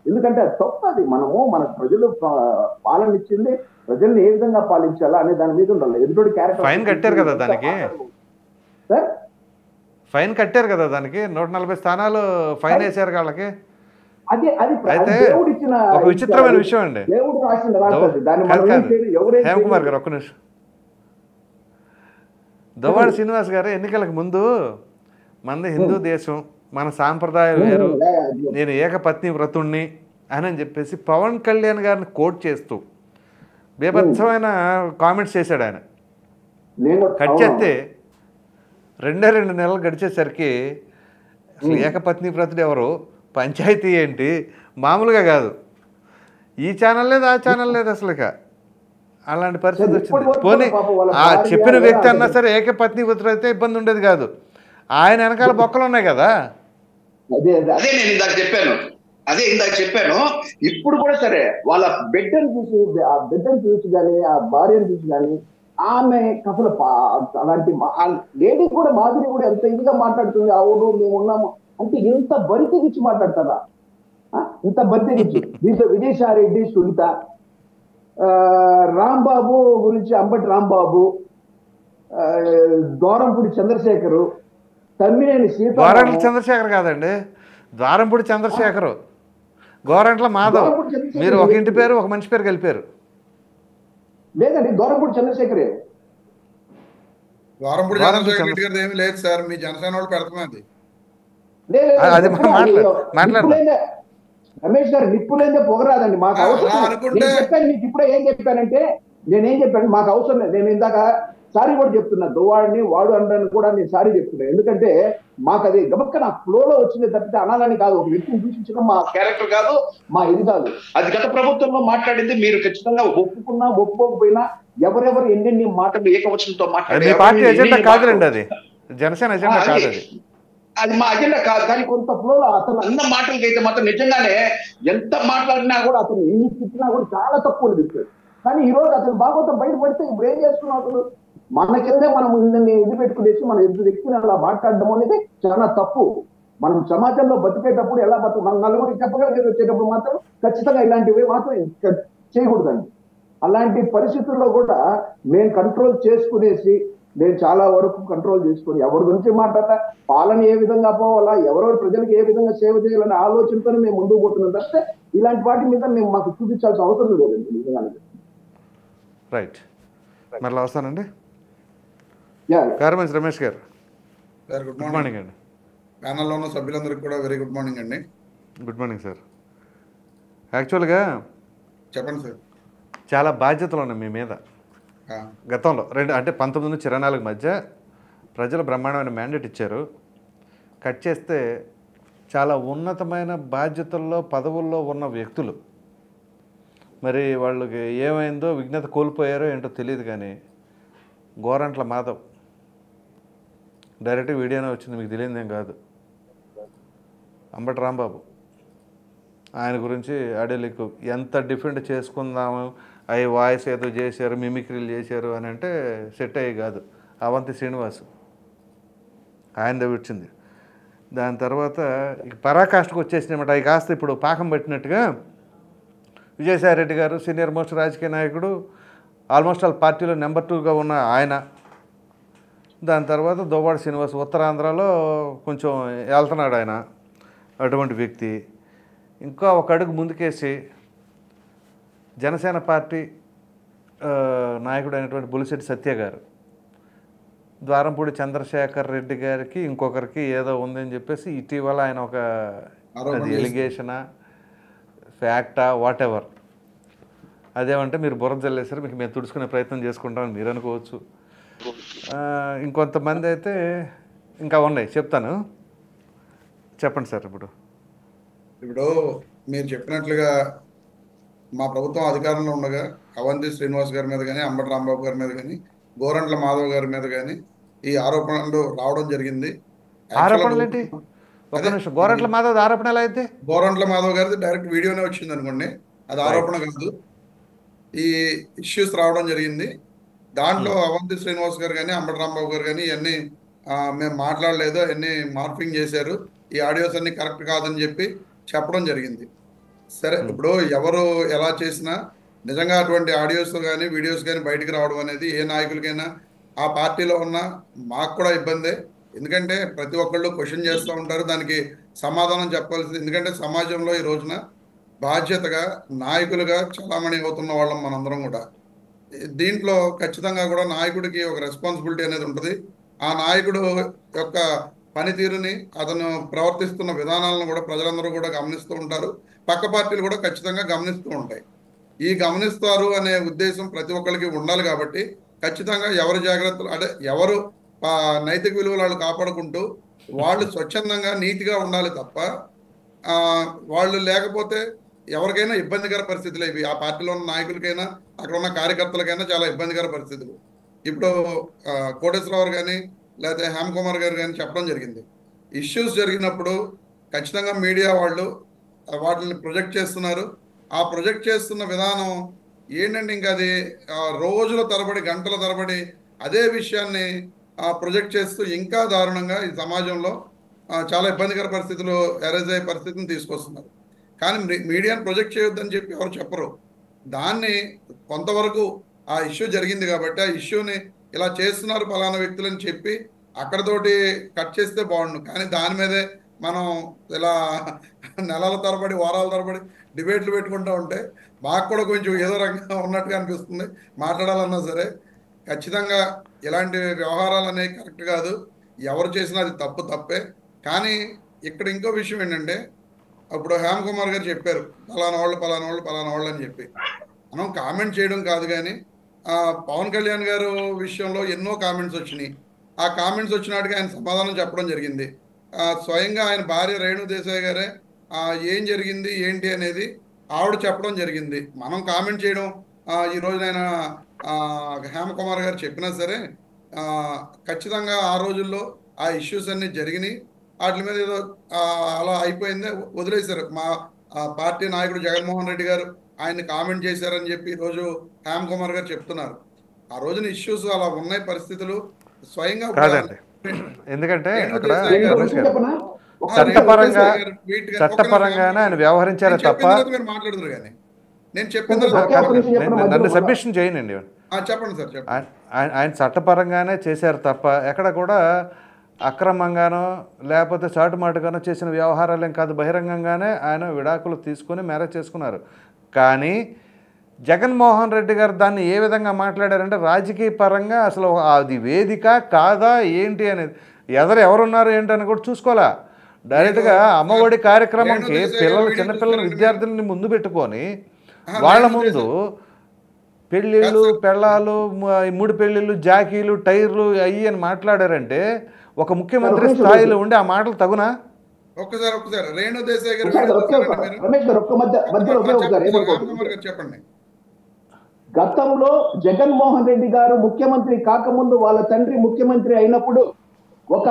ఎందుకంటే అది తప్పది. మనము మన ప్రజలు పాలన ఇచ్చింది, ప్రజల్ని ఏ విధంగా పాలించాలా అనే దాని మీద ఉండాలి. ఎదుటి క్యారెక్టర్ ఫైన్ కట్టారు కదా దానికి, సార్ ఫైన్ కట్టారు కదా దానికి 140 స్థానాలు ఫైన్ వేశారు వాళ్ళకి. అదే అది అయితే దేవుడు ఇచ్చిన ఒక విచిత్రమైన విషయం అండి, దేవుడు రాసిన రాష్ట్రం దాన్ని మనం ఏం చేయలేదు, ఎవరేం హేమకుమార్ గారు ఒక్క నిమిషం. దువ్వాడ శ్రీనివాస్ గారు ఎన్నికలకు ముందు మనది హిందూ దేశం, మన సాంప్రదాయాలు వేరు, నేను ఏకపత్ని వ్రతుణ్ణి అని చెప్పేసి పవన్ కళ్యాణ్ గారిని కోట్ చేస్తూ బేభత్సమైన కామెంట్స్ చేశాడు ఆయన. కట్ చేస్తే 2 నెలలు గడిచేసరికి అసలు ఏకపత్ని వ్రతుడు ఎవరు, పంచాయతీ ఏంటి, మామూలుగా కాదు, ఈ ఛానల్ లేదు ఆ ఛానల్ లేదు అసలు. అలాంటి పరిస్థితి వచ్చింది. పోనీ ఆ చెప్పిన వ్యక్తి అన్నా సరే ఏకపత్ని వ్రతుడు అయితే ఇబ్బంది ఉండేది కాదు, ఆయన వెనకాల బొక్కలు ఉన్నాయి కదా. అదే నేను ఇందాక చెప్పాను. ఇప్పుడు కూడా సరే వాళ్ళ బిడ్డను చూసి, ఆ బిడ్డను చూసి కానీ ఆ భార్యను చూసి కానీ ఆమె అసలు అలాంటి లేడీ కూడా మాధురి కూడా ఎంత ఇదిగా మాట్లాడుతుంది, అవును మేము ఉన్నాము అంటే ఇంత బరి తెగించి మాట్లాడతారా, ఇంత బరి తెగించి. దీంట్లో విజయసాయిరెడ్డి, సునీత, రాంబాబు గురించి అంబటి రాంబాబు, దోరంపూడి చంద్రశేఖరు, తమ్మినేని గోరంట్ల చంద్రశేఖర్ కాదండి, ద్వారంపూడి చంద్రశేఖరు, గోరంట్ల మాధవ్, మీరు ఒక ఇంటి పేరు ఒక మనిషి పేరు కలిపారు. లేదండి దోరంపూడి చంద్రశేఖరే. ద్వారంపూడి చంద్రశేఖర్ రెడ్డి గారిది ఏమీ లేదు సార్, మీ జనసేన వాళ్ళు పెడుతున్నది. రమేష్ గారు నిప్పులేదే పొగరాదండి, మాకు అవసరం. నేను చెప్పాను మీకు ఇప్పుడే ఏం చెప్పానంటే, నేనేం చెప్పాను మాకు అవసరం లేదు. నేను ఇందాక సారీ కూడా చెప్తున్నా, దువ్వాడిని వాడు అనడానికి కూడా నేను సారీ చెప్తున్నా. ఎందుకంటే మాకు అది గమక్క నా ఫ్లోలో వచ్చింది తప్పితే అనాలని కాదు, ఒక వ్యక్తిని దూషించడం మా క్యారెక్టర్ కాదు, మా ఇది కాదు. అది గత ప్రభుత్వంలో మాట్లాడింది మీరు ఖచ్చితంగా ఒప్పుకున్నా ఒప్పుకోకపోయినా ఎవరెవరు ఎన్నెన్ని మాటలు ఏకవచనంతో కాదులేండి, అది జనసేన ఎజెండా కాదు, అది మా అజెండా కాదు. కానీ కొంత ఫ్లోలో అతను అన్న మాటలకి అయితే మాత్రం నిజంగానే ఎంత మాట్లాడినా కూడా అతను ఎన్ని తిట్టినా కూడా చాలా తక్కువ అనిపిస్తుంది. కానీ ఈ రోజు అతను భాగవతం బయటపడితే ఇప్పుడు ఏం చేస్తున్నాం, అతను మన కిందే మనం ఇది పెట్టుకునేసి మన ఎదుటి వ్యక్తిని అలా మాట్లాడడం అనేది చాలా తప్పు. మనం సమాజంలో బతికేటప్పుడు ఎలా మనం నలుగురికి చెప్పగలిగేది వచ్చేటప్పుడు మాత్రం ఖచ్చితంగా ఇలాంటివి మాత్రం చేయకూడదండి. అలాంటి పరిస్థితుల్లో కూడా మేము కంట్రోల్ చేసుకునేసి, నేను చాలా వరకు కంట్రోల్ చేసుకుని ఎవరి గురించి మాట్లాడతా, పాలన ఏ విధంగా పోవాలా, ఎవరెవరు ప్రజలకు ఏ విధంగా సేవ చేయాలనే ఆలోచనతో మేము ముందుకు పోతున్నాం తప్పితే ఇలాంటి వాటి మీద మేము మాకు చూపించాల్సిన అవసరం లేదండి నిజంగా. రైట్, మరలా వస్తానండి. కారమంచి రమేష్ గారు, గుడ్ మార్నింగ్ అండి. ప్యానల్లో ఉన్న సభ్యులందరికీ కూడా వెరీ గుడ్ మార్నింగ్ అండి. Good morning sir. యాక్చువల్గా చెప్పండి సార్. చాలా బాధ్యతలు ఉన్నాయి మీ మీద. గతంలో 19 నుంచి 24 మధ్య ప్రజలు బ్రహ్మాండమైన మ్యాండేట్ ఇచ్చారు. కట్ చేస్తే చాలా ఉన్నతమైన బాధ్యతల్లో పదవుల్లో ఉన్న వ్యక్తులు, మరి వాళ్ళకి ఏమైందో విఘ్నత కోల్పోయారో ఏంటో తెలియదు, కానీ గోరంట్ల మాధవ్ డైరెక్ట్గా వీడియోనే వచ్చింది, మీకు తెలియదేం కాదు. అంబటి రాంబాబు, ఆయన గురించి ఆడియో లీక్, ఎంత డిఫెండ్ చేసుకుందాము, అవి వాయిస్ ఏదో చేశారు, మిమిక్రీలు చేశారు అని అంటే సెట్ అయ్యి కాదు. అవంతి శ్రీనివాసు, ఆయనది వచ్చింది. దాని తర్వాత పరాకాష్ఠకు వచ్చేసినమాట. అవి కాస్త ఇప్పుడు పాకం పెట్టినట్టుగా విజయసాయిరెడ్డి గారు సీనియర్ మోస్ట్ రాజకీయ నాయకుడు, ఆల్మోస్ట్ ఆల్ పార్టీలో నెంబర్ 2గా ఉన్న ఆయన, దాని తర్వాత దువ్వాడ శ్రీనివాస్ ఉత్తరాంధ్రలో కొంచెం వెళ్తున్నాడు ఆయన, అటువంటి వ్యక్తి. ఇంకా ఒక అడుగు ముందుకేసి జనసేన పార్టీ నాయకుడు అయినటువంటి బొలిశెట్టి సత్య గారు ద్వారంపూడి చంద్రశేఖర్ రెడ్డి గారికి ఇంకొకరికి ఏదో ఉందని చెప్పేసి ఇటీవల ఆయన ఒక అది ఎలిగేషనా ఫ్యాక్టా వాట్ ఎవర్ అదేమంటే మీరు బుర్ర జల్లేసారు, మీకు మేము తుడుచుకునే ప్రయత్నం చేసుకుంటామని మీరు అనుకోవచ్చు. ఇంకొంతమంది అయితే ఇంకా ఉన్నాయి, చెప్తాను, చెప్పండి సార్. ఇప్పుడు మీరు చెప్పినట్లుగా మా ప్రభుత్వం అధికారంలో ఉండగా అవంతి శ్రీనివాస్ గారి మీద కానీ, అంబటి రాంబాబు గారి మీద కానీ, గోరంట్ల మాధవ్ గారి మీద కానీ ఈ ఆరోపణలు రావడం జరిగింది. ఆరోపణలు ఏంటి? ఒక నిమిషం, గోరంట్ల మాధవ్ ఆరోపణ ఎలా అయితే? గోరంట్ల మాధవ్ గారిది డైరెక్ట్ వీడియోనే వచ్చింది అనుకోండి, అది ఆరోపణ కాదు. ఈ ఇష్యూస్ రావడం జరిగింది. దాంట్లో అవంతి శ్రీనివాస్ గారు కానీ, అంబటి రాంబాబు గారు కానీ ఇవన్నీ మేము మాట్లాడలేదు, అవన్నీ మార్పింగ్ చేశారు, ఈ ఆడియోస్ అన్ని కరెక్ట్ కాదని చెప్పి చెప్పడం జరిగింది. సరే, ఇప్పుడు ఎవరు ఎలా చేసినా నిజంగా అటువంటి ఆడియోస్ కానీ వీడియోస్ కానీ బయటకు రావడం అనేది ఏ నాయకులకైనా ఆ పార్టీలో ఉన్న మాకు కూడా ఇబ్బందే. ఎందుకంటే ప్రతి ఒక్కళ్ళు క్వశ్చన్ చేస్తూ ఉంటారు, దానికి సమాధానం చెప్పాల్సింది. ఎందుకంటే సమాజంలో ఈ రోజున బాధ్యతగా నాయకులుగా చలామణి అవుతున్న వాళ్ళం మనందరం కూడా. దీంట్లో ఖచ్చితంగా కూడా నాయకుడికి ఒక రెస్పాన్సిబిలిటీ అనేది ఉంటుంది. ఆ నాయకుడు యొక్క పనితీరుని, అతను ప్రవర్తిస్తున్న విధానాలను కూడా ప్రజలందరూ కూడా గమనిస్తూ ఉంటారు, పక్క పార్టీలు కూడా ఖచ్చితంగా గమనిస్తూ ఉంటాయి. ఈ గమనిస్తారు అనే ఉద్దేశం ప్రతి ఒక్కరికి ఉండాలి. కాబట్టి ఖచ్చితంగా ఎవరి జాగ్రత్తలు అంటే ఎవరు నైతిక విలువలు వాళ్ళు కాపాడుకుంటూ వాళ్ళు స్వచ్ఛందంగా నీతిగా ఉండాలి తప్ప వాళ్ళు లేకపోతే ఎవరికైనా ఇబ్బందికర పరిస్థితులు ఇవి. ఆ పార్టీలో ఉన్న నాయకులకైనా అక్కడ ఉన్న కార్యకర్తలకైనా చాలా ఇబ్బందికర పరిస్థితులు. ఇప్పుడు కోటేశ్వరరావు కానీ లేకపోతే హేమ్ కుమార్ గారు కానీ చెప్పడం జరిగింది, ఇష్యూస్ జరిగినప్పుడు ఖచ్చితంగా మీడియా వాళ్ళు వాటిని ప్రొజెక్ట్ చేస్తున్నారు. ఆ ప్రొజెక్ట్ చేస్తున్న విధానం ఏంటంటే ఇంకా అది రోజుల తరబడి గంటల తరబడి అదే విషయాన్ని ప్రొజెక్ట్ చేస్తూ ఇంకా దారుణంగా ఈ సమాజంలో చాలా ఇబ్బందికర పరిస్థితులు అరైజ్ అయ్యే పరిస్థితిని తీసుకొస్తున్నారు. కానీ మీడియాను ప్రొజెక్ట్ చేయొద్దని చెప్పి ఎవరు చెప్పరు. దాన్ని కొంతవరకు ఆ ఇష్యూ జరిగింది కాబట్టి ఆ ఇష్యూని ఇలా చేస్తున్నారు ఫలానా వ్యక్తులని చెప్పి అక్కడతోటి కట్ చేస్తే బాగుండు. కానీ దాని మీదే మనం ఇలా నెలల తరబడి వారాల తరబడి డిబేట్లు పెట్టుకుంటూ ఉంటే మాకు కూడా కొంచెం ఏదో రకంగా ఉన్నట్టుగా అనిపిస్తుంది. మాట్లాడాలన్నా సరే ఖచ్చితంగా ఇలాంటి వ్యవహారాలు అనేవి కరెక్ట్ కాదు. ఎవరు చేసినా అది తప్పే. కానీ ఇక్కడ ఇంకో విషయం ఏంటంటే, అప్పుడు హేమ్ కుమార్ గారు చెప్పారు పలానా వాళ్ళు అని చెప్పి. మనం కామెంట్ చేయడం కాదు, కానీ పవన్ కళ్యాణ్ గారు విషయంలో ఎన్నో కామెంట్స్ వచ్చినాయి. ఆ కామెంట్స్ వచ్చినట్టుగా ఆయన సమాధానం చెప్పడం జరిగింది. స్వయంగా ఆయన భార్య రేణు దేశాయ్ గారే ఏం జరిగింది ఏంటి అనేది ఆవిడ చెప్పడం జరిగింది. మనం కామెంట్ చేయడం ఈ రోజున ఆయన హేమ్ కుమార్ గారు చెప్పినా సరే ఖచ్చితంగా ఆ రోజుల్లో ఆ ఇష్యూస్ అన్ని జరిగినాయి. వాటి మీద ఏదో అలా అయిపోయిందే వదిలేశారు. మా పార్టీ నాయకుడు జగన్మోహన్ రెడ్డి గారు ఆయన్ని కామెంట్ చేశారని చెప్పి ఈరోజు హేమ్ కుమార్ గారు చెప్తున్నారు. ఆ రోజున ఇష్యూస్ అలా ఉన్నాయి పరిస్థితులు స్వయంగా. ఎందుకంటే అక్కడ చట్టపరంగానే ఆయన వ్యవహరించారే తప్ప మీరు మాట్లాడుతున్నారు. కానీ నేను చెప్పిన నన్ను సబ్మిషన్ చేయనండి. చెప్పండి సార్, చెప్పండి. ఆయన చట్టపరంగానే చేశారు తప్ప ఎక్కడ కూడా అక్రమంగానో లేకపోతే చాటుమాటుగానో చేసిన వ్యవహారాలేం కాదు. బహిరంగంగానే ఆయన విడాకులు తీసుకొని మ్యారేజ్ చేసుకున్నారు. కానీ జగన్మోహన్ రెడ్డి గారు దాన్ని ఏ విధంగా మాట్లాడారంటే రాజకీయ పరంగా అసలు అది వేదిక కాదా ఏంటి అనేది ఎవరున్నారు ఏంటని కూడా చూసుకోవాలా. డైరెక్ట్గా అమ్మఒడి కార్యక్రమంకి చిన్నపిల్లల విద్యార్థులని ముందు పెట్టుకొని వాళ్ళ ముందు పెళ్ళిళ్ళు పెళ్ళాలు 3 పెళ్ళిళ్ళు జాకీలు టైర్లు అయ్యి అని మాట్లాడారంటే ఒక ముఖ్యమంత్రి స్థాయిలో ఉండి ఆ మాటలు తగునా? ఒక్కసారి రేణు దేశాయ్ గారు చెప్పండి. గతంలో జగన్మోహన్ రెడ్డి గారు ముఖ్యమంత్రి కాకముందు వాళ్ళ తండ్రి ముఖ్యమంత్రి అయినప్పుడు ఒక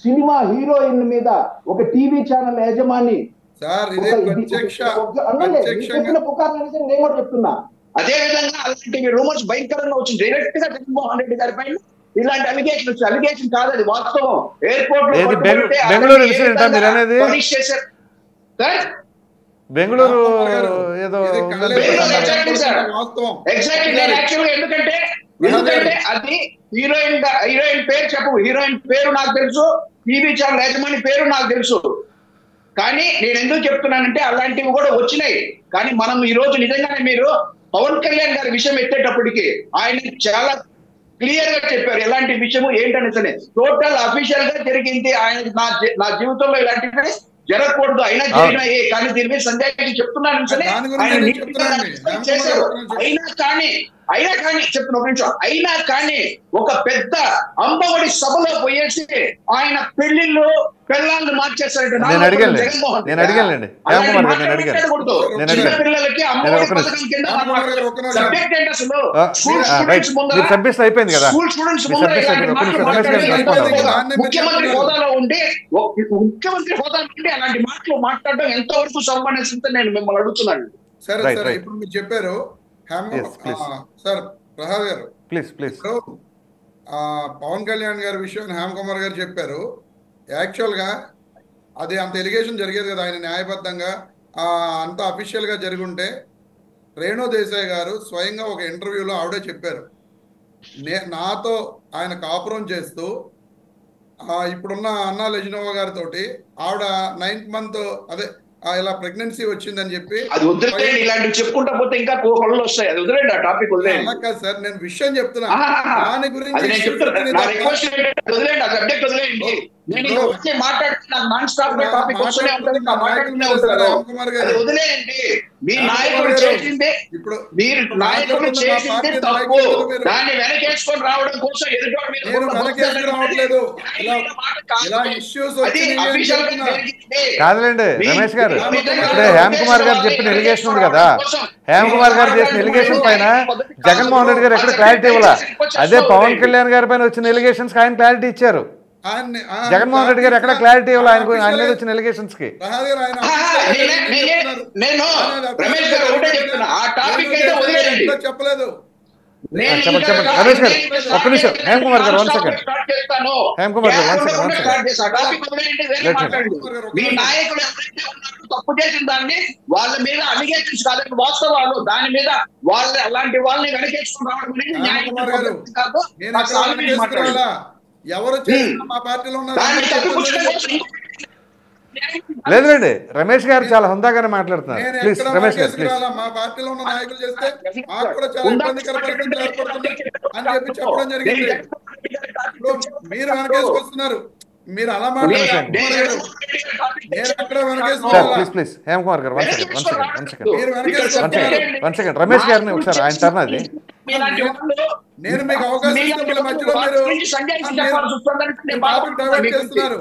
సినిమా హీరోయిన్ మీద ఒక టీవీ ఛానల్ యజమాని నేను కూడా చెప్తున్నా. అదే విధంగా అలాంటి రూమర్స్ భయంకరంగా వచ్చింది డైరెక్ట్ గా జగన్మోహన్ రెడ్డి గారి పైన ఇలాంటి అలిగేషన్ వచ్చి అలిగేషన్ కాదు, అది వాస్తవం. ఎయిర్పోర్ట్ బెంగళూరు ఇన్సిడెంట్ మీరు అనేది బెంగళూరు ఏదో ఎందుకంటే అది హీరోయిన్ పేరు చెప్పు. హీరోయిన్ పేరు నాకు తెలుసు, టీవీ ఛానల్ యజమాని పేరు నాకు తెలుసు. కానీ నేను ఎందుకు చెప్తున్నానంటే అలాంటివి కూడా వచ్చినాయి. కానీ మనం ఈ రోజు నిజంగానే మీరు పవన్ కళ్యాణ్ గారి విషయం ఎత్తేటప్పటికి ఆయన చాలా క్లియర్ గా చెప్పారు ఎలాంటి విషయము ఏంటనేసరి. టోటల్ అఫీషియల్ గా జరిగింది. ఆయన నా జీవితంలో ఇలాంటివి జరగకూడదు, అయినా జరిగినాయి. కానీ దీని మీద సంజయ్ చెప్తున్నాను చేశారు. అయినా కానీ చెప్తున్నా ఒక నిమిషం. అయినా కానీ ఒక పెద్ద అమ్మఒడి సభలో పోయేసి ఆయన పెళ్లిళ్ళు పిల్లల్ని మార్చేస్తారంటే పిల్లలకి అమ్మఒడి పథకం కింద సబ్జెక్ట్ ఏంటి అసలు? అయిపోయింది కదా. ముఖ్యమంత్రి హోదాలో ఉండి అలాంటి మాటలు మాట్లాడడం ఎంతవరకు సంబంధించిందో నేను మిమ్మల్ని అడుగుతున్నాను. సరే సరే, ఇప్పుడు మీరు చెప్పారు సార్ ప్రసాద్ గారు, ప్లీజ్ ప్లీజ్. పవన్ కళ్యాణ్ గారి విషయం హేమ కుమార్ గారు చెప్పారు. యాక్చువల్ గా అది అంత ఎలిగేషన్ జరిగేది కదా, ఆయన న్యాయబద్ధంగా అంత అఫీషియల్ గా జరుగుంటే రేణు దేశాయ్ గారు స్వయంగా ఒక ఇంటర్వ్యూలో ఆవిడే చెప్పారు, నాతో ఆయన కాపురం చేస్తూ ఇప్పుడున్న అన్నా లెజినోవా గారితో ఆవిడ 9th month అదే ఇలా ప్రెగ్నెన్సీ వచ్చిందని చెప్పి అది వదిలేండి. ఇలాంటివి చెప్పుకుంటా పోతే ఇంకా కోళ్ళు వస్తాయి. అది వదిలేండి, ఆ టాపిక్ వదిలేండి. అలా కాదు సార్, నేను విషయం చెప్తున్నా. దాని గురించి వదిలేండి, ఆ సబ్జెక్ట్ వదిలేండి. నేను మాట్లాడుతున్నా నాన్ స్టాప్ గా టాపిక్ వస్తూనే ఉంటుంది. వదిలేయండి. మీ నాయకుడు చేసింది, ఇప్పుడు మీరు నాయకుడు చేసింది తప్పు. దాన్ని వెనకేసుకొని రావడం కోసం ఎదుటి కాదులేండి రమేష్ గారు. ఇప్పుడే హేమ కుమార్ గారు చెప్పిన ఎలిగేషన్ ఉంది కదా, హేమ కుమార్ గారు చేసిన ఎలిగేషన్ పైన జగన్మోహన్ రెడ్డి గారు ఎక్కడ క్లారిటీ ఇవ్వాల. అదే పవన్ కళ్యాణ్ గారి పైన వచ్చిన ఎలిగేషన్స్ ఆయన క్లారిటీ ఇచ్చారు. జగన్మోహన్ రెడ్డి గారు ఎక్కడ క్లారిటీ ఇవ్వాలి ఆయన మీద వచ్చిన ఎలిగేషన్స్ కి. చెప్పలేదు. చెప్పండి రమేష్ గారు, ఒక్క నిమిషం. హేమ కుమార్ గారు 1 second. హేమ కుమార్ గారు 1 second. మీ నాయకులు తప్పు చేసిన దాన్ని వాళ్ళ మీద అలిగేషన్స్ కాదండి, వాస్తవాలు. దాని మీద వాళ్ళ అలాంటి వాళ్ళని వెనకేసుకుని రావడం అనేది ఎవరు మా పార్టీలో లేదులేండి. రమేష్ గారు చాలా హుందాగానే మాట్లాడుతున్నారు. ప్లీజ్ రమేష్ గారు ప్లీజ్. మా పార్టీలో ఉన్న నాయకులు చేస్తే మాకు కూడా చాలా ఇబ్బందికర పరిస్థితులు ఏర్పడుతుంది అని చెప్పి చెప్పడం జరిగింది. మీరు వెనకేసుకొస్తున్నారు, మీరు అలా మాట్లాడారు. హేమ కుమార్ గారు 1 second. రమేష్ గారిని ఒకసారి ఆయన టర్న్ అది. నేను మీకు అవకాశం ఇస్తున్న మధ్యలో మీరు చేస్తున్నారు.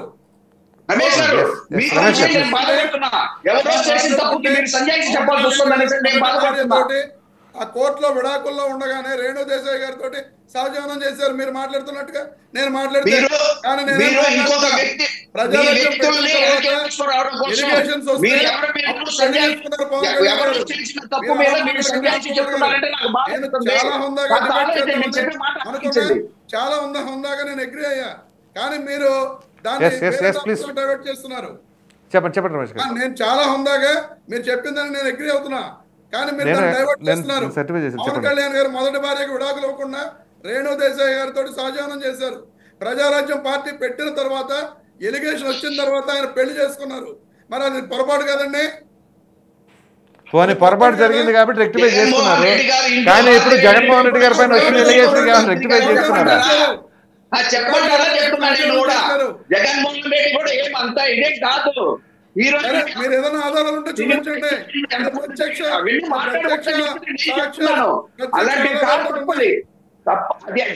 ఆ కోర్టులో విడాకుల్లో ఉండగానే రేణు దేశాయ్ గారితో సహజీవనం చేశారు మీరు మాట్లాడుతున్నట్టుగా. నేను మాట్లాడుతున్నాను కానీ చాలా హుందాగా నేను అగ్రీ అయ్యా. కానీ మీరు డైవర్ట్ చేస్తున్నారు. చెప్పండి రమేష్ గారు. నేను చాలా హుందాగా మీరు చెప్పిందని నేను అగ్రీ అవుతున్నా, కానీ మీరు డైవర్ట్ చేస్తున్నారు. పవన్ కళ్యాణ్ గారు మొదటి భార్యకు విడాకులు ఇవ్వకుండా రేణు దేశాయ్ గారితో సహజీవనం చేశారు. ప్రజారాజ్యం పార్టీ పెట్టిన తర్వాత ఎలిగేషన్ వచ్చిన తర్వాత ఆయన పెళ్లి చేసుకున్నారు. మరి అది పొరపాటు కదండి. పొరపాటు జరిగింది కాబట్టి రెక్టిఫై చేసుకున్నారు. కానీ ఇప్పుడు జగన్మోహన్ రెడ్డి గారి పైన వచ్చిన ఎలిగేషన్ రెక్టిఫై చేసుకున్నారు. చెప్పమంటారా చెప్తున్నాను. నేను కూడా జగన్మోహన్ రెడ్డి కూడా ఏమంతా ఇదే కాదు. మీరు ఏదైనా ఆధారాలు ఉంటే చూపించండి.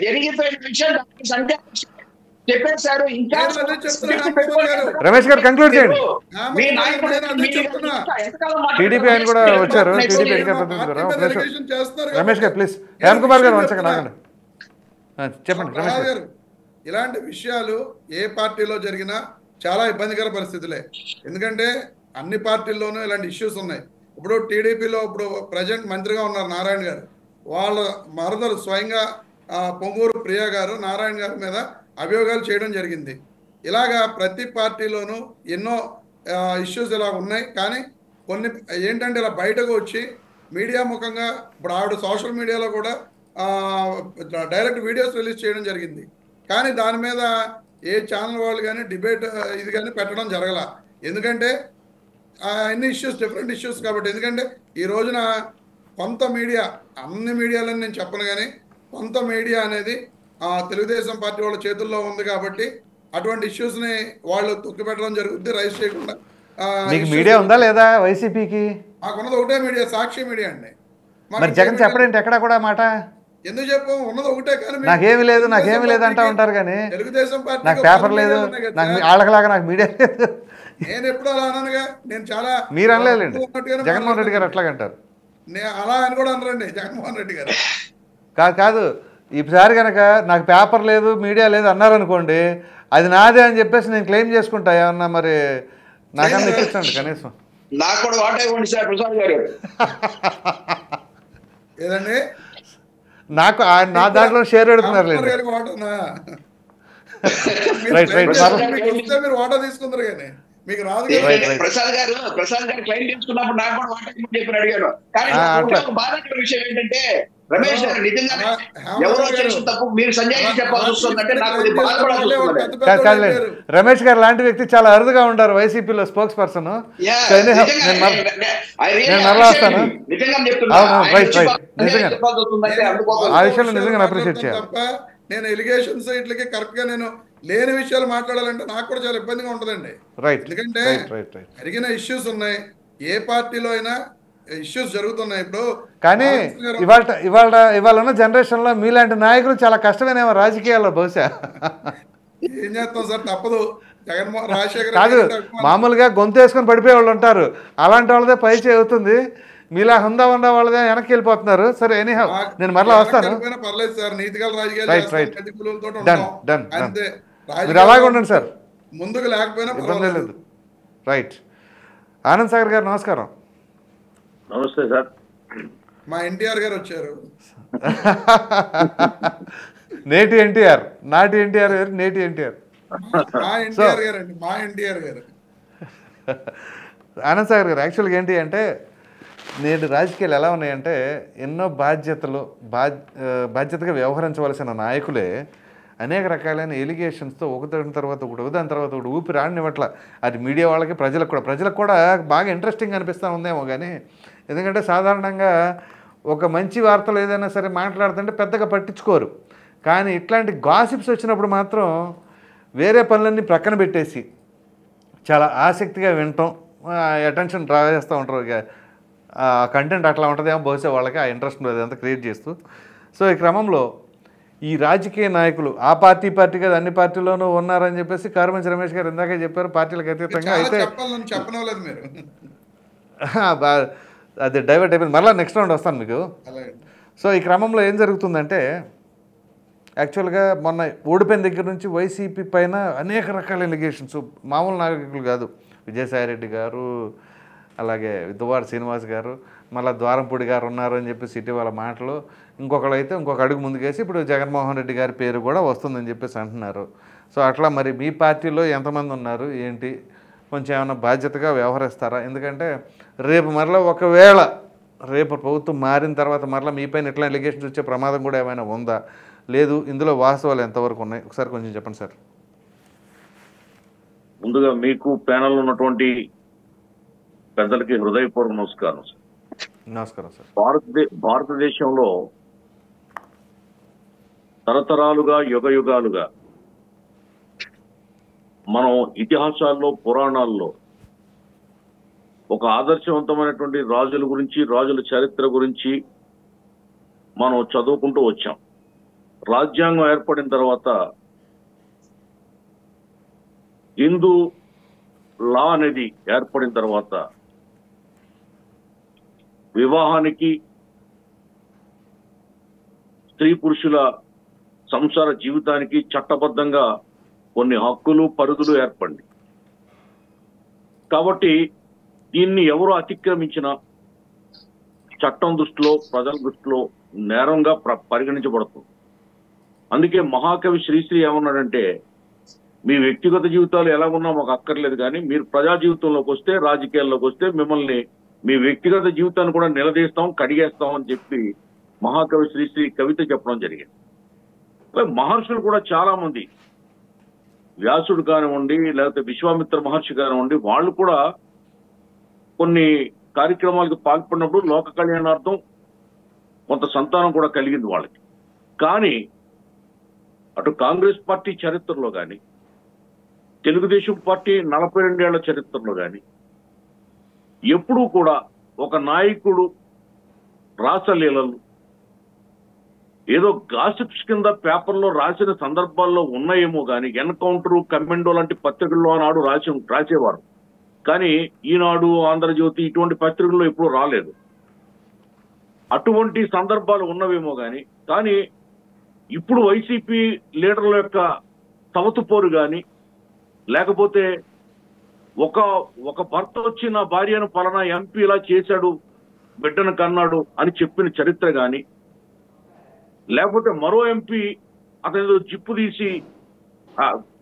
జరిగిపోయిన విషయం చెప్పేశారు. ఇంకా రమేష్ గారు కంక్లూడ్ చేయండి. టీడీపీ ఆయన కూడా వచ్చారు. రమేష్ గారు ప్లీజ్. హేమ కుమార్ గారు 1 second ఆగండి. చెప్పండి రమేష్ గారు. ఇలాంటి విషయాలు ఏ పార్టీలో జరిగినా చాలా ఇబ్బందికర పరిస్థితులే. ఎందుకంటే అన్ని పార్టీల్లోనూ ఇలాంటి ఇష్యూస్ ఉన్నాయి. ఇప్పుడు టీడీపీలో ఇప్పుడు ప్రజెంట్ మంత్రిగా ఉన్నారు నారాయణ గారు. వాళ్ళ మరదలు స్వయంగా పొంగూరు ప్రియా గారు నారాయణ గారి మీద అభియోగాలు చేయడం జరిగింది. ఇలాగా ప్రతి పార్టీలోనూ ఎన్నో ఇష్యూస్ ఇలా ఉన్నాయి. కానీ కొన్ని ఏంటంటే ఇలా బయటకు వచ్చి మీడియా ముఖంగా ఇప్పుడు ఆవిడ సోషల్ మీడియాలో కూడా డైరెక్ట్ వీడియోస్ రిలీజ్ చేయడం జరిగింది. కానీ దాని మీద ఏ ఛానల్ వాళ్ళు కానీ డిబేట్ ఇది కానీ పెట్టడం జరగల. ఎందుకంటే అన్ని ఇష్యూస్ డిఫరెంట్ ఇష్యూస్ కాబట్టి. ఎందుకంటే ఈ రోజున కొంత మీడియా, అన్ని మీడియాలని నేను చెప్పను కానీ కొంత మీడియా అనేది తెలుగుదేశం పార్టీ వాళ్ళ చేతుల్లో ఉంది కాబట్టి అటువంటి ఇష్యూస్ని వాళ్ళు తొక్కిపెట్టడం జరుగుతుంది రైజ్ చేయకుండా. మీకు మీడియా ఉందా లేదా వైసీపీకి? మాకున్నది ఒకటే మీడియా, సాక్షి మీడియా అండి. మరి జగన్ చెప్పడేంటి ఎక్కడ కూడా మాట? ఎందుకు చెప్పు, ఉన్నది ఒకటే. కానీ నాకేమి లేదు నాకేమి లేదు అంటా ఉంటారు కానీ తెలుగుదేశం పార్టీ నాకు పేపర్ లేదు, నాకు వాళ్ళకలాగా నాకు మీడియా లేదు. నేను ఎప్పుడు అలా అన్నానుగా, నేను చాలా మీరు అనలేదండి, జగన్మోహన్ రెడ్డి గారు అట్లాగంటారు. నేను అలా అని కూడా అనరండి జగన్మోహన్ రెడ్డి గారు. కాదు ఈసారి కనుక నాకు పేపర్ లేదు మీడియా లేదు అన్నారనుకోండి, అది నాదే అని చెప్పేసి నేను క్లెయిమ్ చేసుకుంటా. ఏమన్నా మరి నాకన్నా ఇప్పించండి కనీసం. నాకు కూడా వాటా ఇవ్వండి సార్ ప్రసాద్ గారు. ఏదండి నాకు నా దాంట్లో షేర్ పెడుతున్నారు లేదు. మీరు వాటా తీసుకుంటారు కానీ మీకు రాదు. ప్రసాద్ గారు క్లైమ్ తీసుకున్నప్పుడు నాకు కూడా వాటా ఇవ్వని చెప్పి అడిగాను. కానీ బాధాకర విషయం ఏంటంటే రమేష్ గారు నిజంగానే ఎవరో చేసిన తప్పు మీరు సంజయ్ చెప్పాల్సి వస్తుందంటే నాకు బాధపడాలి. రమేష్ గారు లాంటి వ్యక్తి చాలా అరుదుగా ఉంటారు వైసీపీలో స్పోక్స్ పర్సన్. మరలా వస్తాను. ఆ విషయంలో నిజంగా అప్రిషియేట్ చేయాలి. నేను ఎలిగేషన్స్ ఇట్లకి కరెక్ట్ గా నేను లేని విషయాలు మాట్లాడాలంటే నాకు కూడా చాలా ఇబ్బందిగా ఉంటదండి. ఎందుకంటే జరిగిన ఇష్యూస్ ఉన్నాయి, ఏ పార్టీలో అయినా ఇష్యూస్ జరుగుతున్నాయి. ఇప్పుడు కానీ ఇవాళ ఉన్న జనరేషన్ లో మీలాంటి నాయకులు చాలా కష్టమేనేమో రాజకీయాల్లో. బహుశా ఏం చేస్తాం సార్, తప్పదు. జగన్మోహన్ రాజశేఖర్ కాదు, మామూలుగా గొంతు వేసుకొని పడిపోయే వాళ్ళు ఉంటారు, అలాంటి వాళ్ళదే పై అవుతుంది. మీలా హుందా ఉందా వాళ్ళదే వెనక్కి వెళ్ళిపోతున్నారు. సరే ఎనీహౌ నేను మరలా వస్తాను. పర్లేదు సార్, నీతిగా రాజకీయాలు అంతే. మీరు అలాగే ఉండండి సార్, ముందుకు లేకపోయినా ఇబ్బంది లేదు. రైట్. ఆనంద్ సాగర్ గారు నమస్కారం. నమస్తే సార్. మా ఎన్టీఆర్ గారు వచ్చారు. నేటి ఎన్టీఆర్, నాటి ఎన్టీఆర్ గారు, నేటి ఎన్టీఆర్. మా ఎన్టీఆర్ గారు అండి, మా ఎన్టీఆర్ గారు. ఆనంద్ సాగర్ గారు, యాక్చువల్గా ఏంటి అంటే నేటి రాజకీయాలు ఎలా ఉన్నాయంటే ఎన్నో బాధ్యతగా వ్యవహరించవలసిన నాయకులే అనేక రకాలైన ఎలిగేషన్స్తో ఒకదాని తర్వాత ఒకటి ఊపిరి ఆడనివ్వట్ల. అది మీడియా వాళ్ళకి ప్రజలకు కూడా బాగా ఇంట్రెస్టింగ్ అనిపిస్తూ ఉందేమో కానీ, ఎందుకంటే సాధారణంగా ఒక మంచి వార్తలు ఏదైనా సరే మాట్లాడుతుంటే పెద్దగా పట్టించుకోరు. కానీ ఇట్లాంటి గాసిప్స్ వచ్చినప్పుడు మాత్రం వేరే పనులన్నీ ప్రక్కన పెట్టేసి చాలా ఆసక్తిగా వినటం, అటెన్షన్ డ్రా చేస్తూ ఉంటారు. కంటెంట్ అట్లా ఉంటుందేమో బహుశా వాళ్ళకి ఆ ఇంట్రెస్ట్ అదంతా క్రియేట్ చేస్తూ. సో ఈ క్రమంలో ఈ రాజకీయ నాయకులు ఆ పార్టీ కాదు అన్ని పార్టీల్లోనూ ఉన్నారని చెప్పేసి కారుమంచి రమేష్ గారు ఇందాకే చెప్పారు, పార్టీలకు అతీతంగా. అయితే అది డైవర్ట్ అయిపోయింది, మరలా నెక్స్ట్ రౌండ్ వస్తాను మీకు. సో ఈ క్రమంలో ఏం జరుగుతుందంటే యాక్చువల్గా మొన్న ఓడిపోయిన దగ్గర నుంచి వైసీపీ పైన అనేక రకాల ఎలిగేషన్స్, మామూలు నాయకులు కాదు, విజయసాయిరెడ్డి గారు, అలాగే దువ్వాడ శ్రీనివాస్ గారు, మళ్ళీ ద్వారంపూడి గారు ఉన్నారు అని చెప్పేసి ఇటీవల మాటలు. ఇంకొకళ్ళు అయితే ఇంకొక అడుగు ముందుకేసి ఇప్పుడు జగన్మోహన్ రెడ్డి గారి పేరు కూడా వస్తుందని చెప్పేసి అంటున్నారు. సో అట్లా మరి మీ పార్టీలో ఎంతమంది ఉన్నారు ఏంటి, కొంచెం ఏమైనా బాధ్యతగా వ్యవహరిస్తారా? ఎందుకంటే రేపు మరలా ఒకవేళ రేపు ప్రభుత్వం మారిన తర్వాత మరలా మీపైన ఎట్లా ఎలిగేషన్స్ వచ్చే ప్రమాదం కూడా ఏమైనా ఉందా, లేదు ఇందులో వాస్తవాలు ఎంతవరకు ఉన్నాయి, ఒకసారి కొంచెం చెప్పండి సార్. ముందుగా మీకు ప్యానల్ ఉన్నటువంటి పెద్దలకి హృదయపూర్వక నమస్కారం సార్. నమస్కారం సార్. భారతదేశంలో తరతరాలుగా యుగాలుగా మనం ఇతిహాసాల్లో పురాణాల్లో ఒక ఆదర్శవంతమైనటువంటి రాజుల గురించి, రాజుల చరిత్ర గురించి మనం చదువుకుంటూ వచ్చాం. రాజ్యాంగం ఏర్పడిన తర్వాత హిందూ లా అనేది ఏర్పడిన తర్వాత వివాహానికి, స్త్రీ పురుషుల సంసార జీవితానికి చట్టబద్ధంగా కొన్ని హక్కులు పరిధులు ఏర్పడి, కాబట్టి దీన్ని ఎవరు అతిక్రమించినా చట్టం దృష్టిలో, ప్రజల దృష్టిలో నేరంగా పరిగణించబడుతుంది. అందుకే మహాకవి శ్రీశ్రీ ఏమన్నాడంటే, మీ వ్యక్తిగత జీవితాలు ఎలా ఉన్నా మాకు అక్కర్లేదు, కానీ మీరు ప్రజా జీవితంలోకి వస్తే, రాజకీయాల్లోకి వస్తే మిమ్మల్ని మీ వ్యక్తిగత జీవితాన్ని కూడా నిలదీస్తాం, కడిగేస్తాం అని చెప్పి మహాకవి శ్రీశ్రీ కవిత చెప్పడం జరిగింది. అలాగే మహర్షులు కూడా చాలా మంది, వ్యాసుడు కానివ్వండి, లేకపోతే విశ్వామిత్ర మహర్షి కానివ్వండి, వాళ్ళు కూడా కొన్ని కార్యక్రమాలకు పాల్పడినప్పుడు లోక కళ్యాణార్థం కొంత సంతానం కూడా కలిగింది వాళ్ళకి. కానీ అటు కాంగ్రెస్ పార్టీ చరిత్రలో కానీ, తెలుగుదేశం పార్టీ 42 ఏళ్ల చరిత్రలో కానీ ఎప్పుడూ కూడా ఒక నాయకుడు రాసలీలలు ఏదో గాసిప్స్ కింద పేపర్లో రాసిన సందర్భాల్లో ఉన్నాయేమో కానీ, ఎన్కౌంటరు, కమెండో లాంటి పత్రికల్లో ఆనాడు రాసేవారు. కానీ ఈనాడు, ఆంధ్రజ్యోతి ఇటువంటి పత్రికల్లో ఎప్పుడూ రాలేదు. అటువంటి సందర్భాలు ఉన్నవేమో కానీ ఇప్పుడు వైసీపీ లీడర్ల యొక్క సవతుపోరు కానీ, లేకపోతే ఒక భర్త వచ్చి నా భార్యను పలానా ఎంపీ ఇలా చేశాడు, బిడ్డను కన్నాడు అని చెప్పిన చరిత్ర కానీ, లేకపోతే మరో ఎంపీ అతను జిప్పు తీసి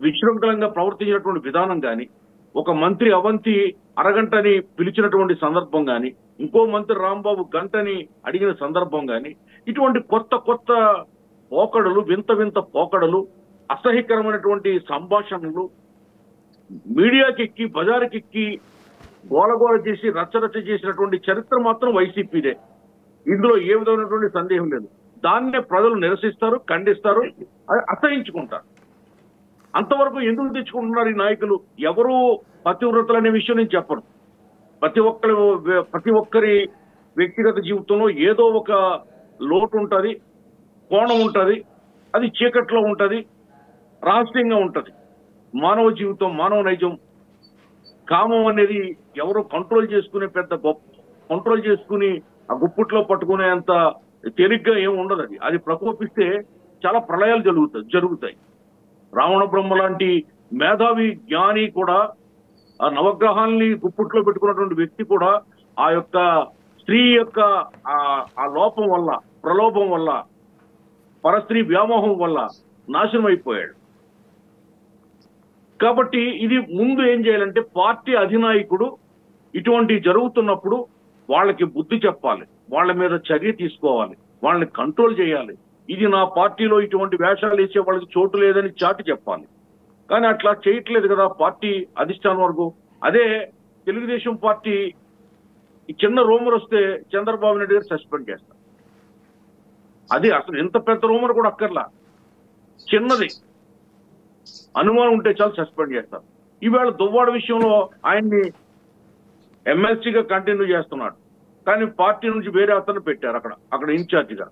విశృంఖలంగా ప్రవర్తించినటువంటి విధానం కానీ, ఒక మంత్రి అవంతి అరగంటని పిలిచినటువంటి సందర్భం కానీ, ఇంకో మంత్రి రాంబాబు గంటని అడిగిన సందర్భం కానీ, ఇటువంటి కొత్త కొత్త పోకడలు, వింత వింత పోకడలు, అసహ్యకరమైనటువంటి సంభాషణలు మీడియాకెక్కి, బజారుకెక్కి గోలగోల చేసి రచ్చరచ్చ చేసినటువంటి చరిత్ర మాత్రం వైసీపీదే. ఇందులో ఏ విధమైనటువంటి సందేహం లేదు. దాన్నే ప్రజలు నిరసిస్తారు, ఖండిస్తారు, అసహించుకుంటారు. అంతవరకు ఎందుకు తెచ్చుకుంటున్నారు ఈ నాయకులు? ఎవరు పతివ్రతలు అనే విషయం నేను చెప్పను. ప్రతి ఒక్కరి వ్యక్తిగత జీవితంలో ఏదో ఒక లోటు ఉంటుంది, కోణం ఉంటుంది, అది చీకట్లో ఉంటుంది, రహస్యంగా ఉంటుంది. మానవ జీవితం, మానవ నైజం, కామం అనేది ఎవరు కంట్రోల్ చేసుకునే కంట్రోల్ చేసుకుని ఆ గుప్పుట్లో పట్టుకునే అంత తేలిగ్గా ఏమి ఉండదు. అది ప్రకోపిస్తే చాలా ప్రళయాలు జరుగుతాయి. రావణ బ్రహ్మ లాంటి మేధావి జ్ఞాని కూడా, ఆ నవగ్రహాల్ని గుప్పుట్లో పెట్టుకున్నటువంటి వ్యక్తి కూడా ఆ యొక్క స్త్రీ యొక్క ఆ లోపం వల్ల, ప్రలోభం వల్ల, పరస్త్రీ వ్యామోహం వల్ల నాశనం అయిపోయాడు. కాబట్టి ఇది ముందు ఏం చేయాలంటే, పార్టీ అధినాయకుడు ఇటువంటి జరుగుతున్నప్పుడు వాళ్ళకి బుద్ధి చెప్పాలి, వాళ్ళ మీద చర్య తీసుకోవాలి, వాళ్ళని కంట్రోల్ చేయాలి. ఇది నా పార్టీలో ఇటువంటి వేషాలు వేసే వాళ్ళకి చోటు లేదని చాటి చెప్పాలి. కానీ అట్లా చేయట్లేదు కదా పార్టీ అధిష్టానం వరకు. అదే తెలుగుదేశం పార్టీ చిన్న రూమర్ వస్తే చంద్రబాబు నాయుడు గారు సస్పెండ్ చేస్తారు. అది అసలు ఎంత పెద్ద రూమర్ కూడా అక్కర్లా, చిన్నది అనుమానం ఉంటే చాలు సస్పెండ్ చేస్తారు. ఈవేళ దువ్వాడ విషయంలో ఆయన్ని ఎమ్మెల్సీగా కంటిన్యూ చేస్తున్నాడు, కానీ పార్టీ నుంచి వేరే అతను పెట్టారు అక్కడ ఇన్ఛార్జిగా.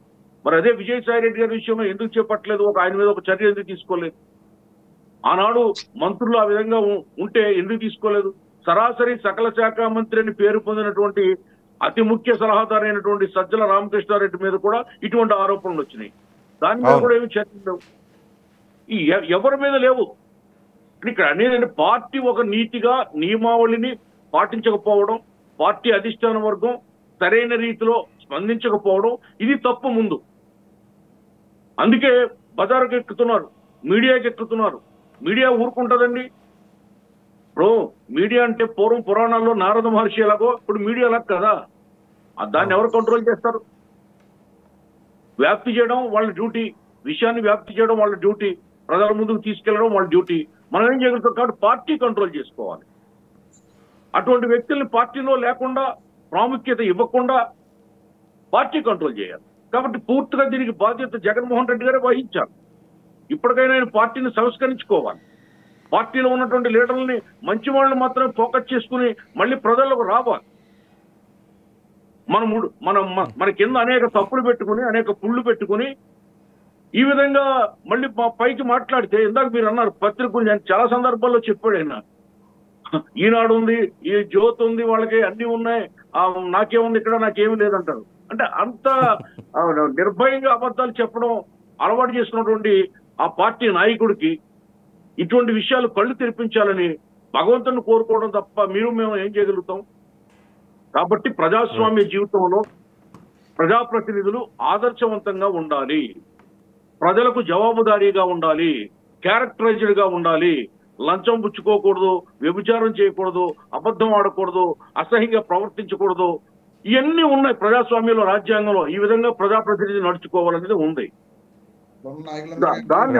మరి అదే విజయసాయి రెడ్డి గారి విషయంలో ఎందుకు చేపట్టలేదు? ఆయన మీద ఒక చర్య ఎందుకు తీసుకోలేదు? ఆనాడు మంత్రులు ఆ విధంగా ఉంటే ఎందుకు తీసుకోలేదు? సరాసరి సకల శాఖ మంత్రి అని పేరు పొందినటువంటి అతి ముఖ్య సలహాదారు అయినటువంటి సజ్జల రామకృష్ణారెడ్డి మీద కూడా ఇటువంటి ఆరోపణలు వచ్చినాయి. దాని మీద కూడా ఏమి చర్చలు లేవు, ఎవరి మీద లేవు. ఇక్కడ అనేది పార్టీ ఒక నీతిగా నియమావళిని పాటించకపోవడం, పార్టీ అధిష్టాన వర్గం సరైన రీతిలో స్పందించకపోవడం, ఇది తప్పు ముందు. అందుకే బజారుకి ఎక్కుతున్నారు, మీడియాకి ఎక్కుతున్నారు. మీడియా ఊరుకుంటుందండి? ఇప్పుడు మీడియా అంటే పూర్వం పురాణాల్లో నారద మహర్షి ఎలాగో ఇప్పుడు మీడియా లాగా కదా. దాన్ని ఎవరు కంట్రోల్ చేస్తారు? వ్యాప్తి చేయడం వాళ్ళ డ్యూటీ, విషయాన్ని వ్యాప్తి చేయడం వాళ్ళ డ్యూటీ, ప్రజల ముందుకు తీసుకెళ్లడం వాళ్ళ డ్యూటీ. మనం ఏం చేయగలుగుతాం? కాబట్టి పార్టీ కంట్రోల్ చేసుకోవాలి. అటువంటి వ్యక్తుల్ని పార్టీలో లేకుండా, ప్రాముఖ్యత ఇవ్వకుండా పార్టీ కంట్రోల్ చేయాలి. కాబట్టి పూర్తిగా దీనికి బాధ్యత జగన్మోహన్ రెడ్డి గారే వహించాలి. ఇప్పటికైనా ఆయన పార్టీని సంస్కరించుకోవాలి. పార్టీలో ఉన్నటువంటి లీడర్లని, మంచి వాళ్ళని మాత్రమే ఫోకస్ చేసుకుని మళ్ళీ ప్రజలకు రావాలి. మన కింద అనేక తప్పులు పెట్టుకుని, అనేక పుళ్ళు పెట్టుకుని ఈ విధంగా మళ్ళీ పైకి మాట్లాడితే, ఇందాక మీరు అన్నారు పత్రికలు, నేను చాలా సందర్భాల్లో చెప్పాడు ఆయన, ఈనాడు ఉంది, ఈ జ్యోతి ఉంది, వాళ్ళకి అన్ని ఉన్నాయి, నాకేముంది ఇక్కడ, నాకేమీ లేదంటారు. అంటే అంత నిర్భయంగా అబద్ధాలు చెప్పడం అలవాటు చేసుకున్నటువంటి ఆ పార్టీ నాయకుడికి ఇటువంటి విషయాలు కళ్ళు తెరిపించాలని భగవంతుని కోరుకోవడం తప్ప మేము ఏం చేయగలుగుతాం? కాబట్టి ప్రజాస్వామ్య జీవితంలో ప్రజాప్రతినిధులు ఆదర్శవంతంగా ఉండాలి, ప్రజలకు జవాబుదారీగా ఉండాలి, క్యారెక్టరైజ్డ్ గా ఉండాలి, లంచం పుచ్చుకోకూడదు, వ్యభిచారం చేయకూడదు, అబద్ధం ఆడకూడదు, అసహ్యంగా ప్రవర్తించకూడదు, ఇవన్నీ ఉన్నాయి ప్రజాస్వామ్యంలో, రాజ్యాంగంలో ఈ విధంగా ప్రజాప్రతినిధి నడుచుకోవాలనేది ఉంది. దాన్ని